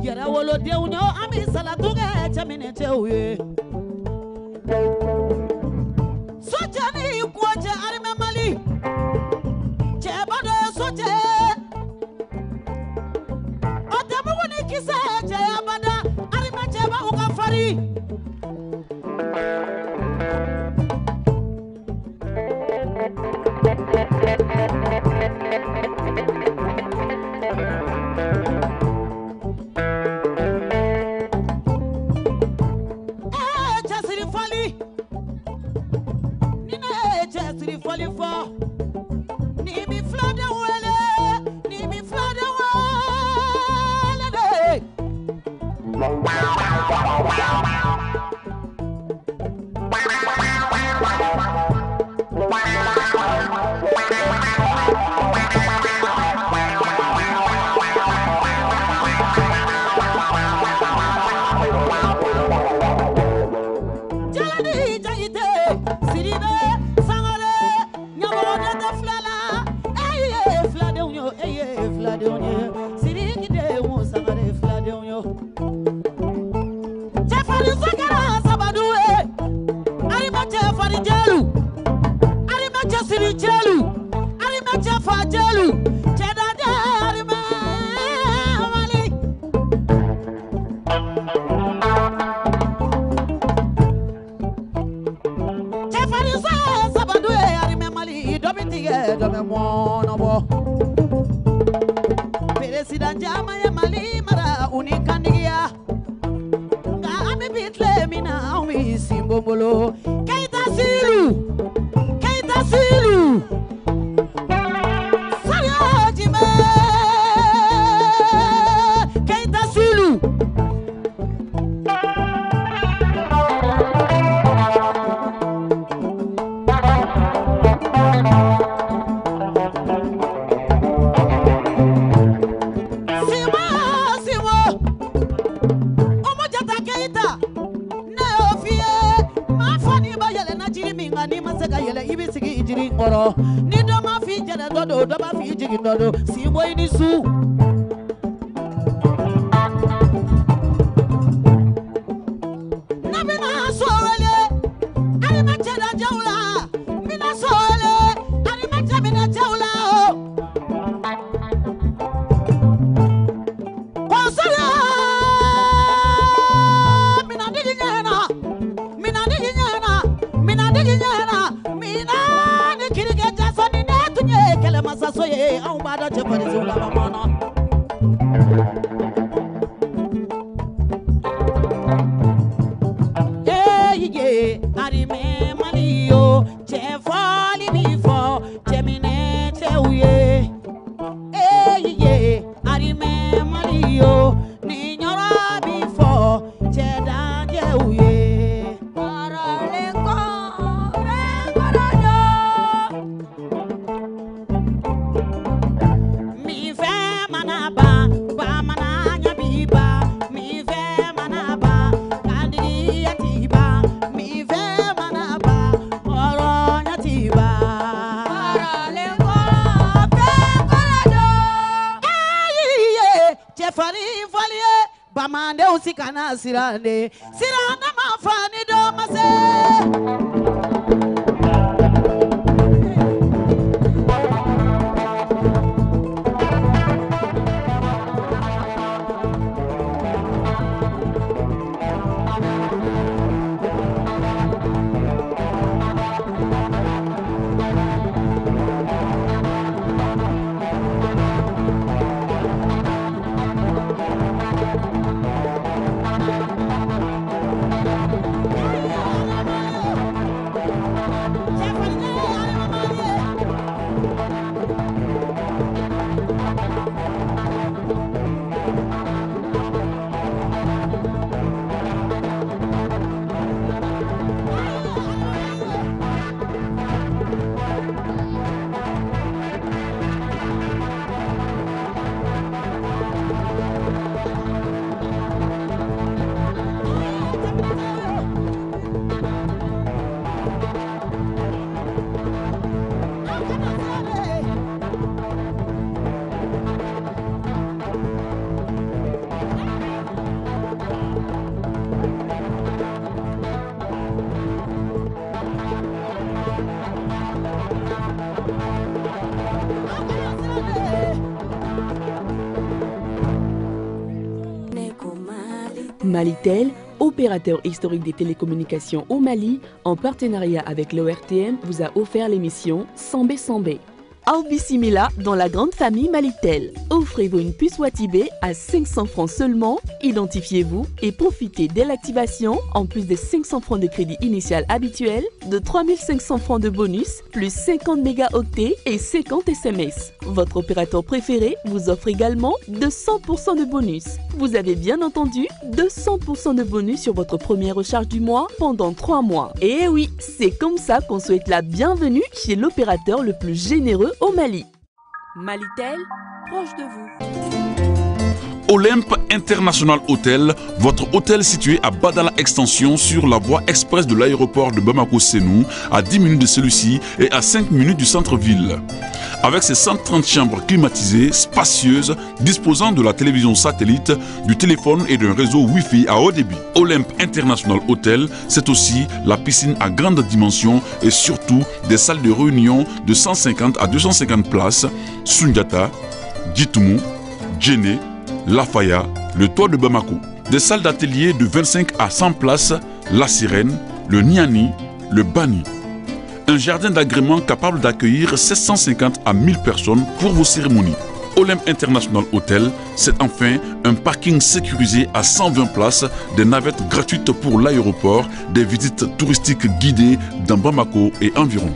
yɛrɛ wolodenw ye an bi salatu kɛ cɛminɛ cɛw ye socɛ ni kuwacɛ arimɛ mali cɛba dɔ ye socɛ o tɛ mugu ni kisɛ cɛya bada arimɛ cɛba u ka fari cɛsiri fɔli ni ne ye cɛsiri fɔli fɔ ni mi filaden wele ni mi filaden wele de jalani jayite siribe sangare ɲamɔgɔ tɛ filala eye filadenw yo eye filadenw ye sirikidenw sangare filadenw yo cɛfarin sakara sabadu ye arimɛ cɛfarin jɛlu arimɛ cɛsiri jɛlu arimɛ cɛfa jɛlu cɛdade arimɛ mali bombolo. Keita Silu, Keita Silu. Saria Jime, Keita Silu. Ni do ma fi jere dodo do ma fi jigi dodo si boy ni su na bina soole ari ma jeda jawla bina soole ari ma jabina jawla ko sala mina digi nyana mina digi nyana mina digi nyana mina Masasoye, on va dans Japanese ou la maman. Yeah, Arime Malio, Chefali before, Gemine Chewye. Yeah, Arime Malio, Nignora before, Chedan Chewye. Bamande usikana sirande siranda mafani do mase. Malitel, opérateur historique des télécommunications au Mali, en partenariat avec l'ORTM, vous a offert l'émission Sambé Sambé. Bismillah dans la grande famille Malitel. Offrez-vous une puce Watibé à 500 francs seulement, identifiez-vous et profitez dès l'activation, en plus des 500 francs de crédit initial habituel, de 3500 francs de bonus, plus 50 mégaoctets et 50 SMS. Votre opérateur préféré vous offre également 200% de bonus. Vous avez bien entendu, 200% de bonus sur votre première recharge du mois pendant 3 mois. Et oui, c'est comme ça qu'on souhaite la bienvenue chez l'opérateur le plus généreux au Mali. Malitel, proche de vous. Olympe International Hotel, votre hôtel situé à Badala Extension sur la voie express de l'aéroport de Bamako-Sénou, à 10 minutes de celui-ci et à 5 minutes du centre-ville. Avec ses 130 chambres climatisées, spacieuses, disposant de la télévision satellite, du téléphone et d'un réseau Wi-Fi à haut débit. Olympe International Hotel, c'est aussi la piscine à grande dimension et surtout des salles de réunion de 150 à 250 places, Sundiata, Djitoumou, Djéné, Lafaya, le toit de Bamako. Des salles d'atelier de 25 à 100 places, La Sirène, le Niani, le Bani. Un jardin d'agrément capable d'accueillir 750 à 1000 personnes pour vos cérémonies. Olympe International Hotel, c'est enfin un parking sécurisé à 120 places, des navettes gratuites pour l'aéroport, des visites touristiques guidées dans Bamako et environ.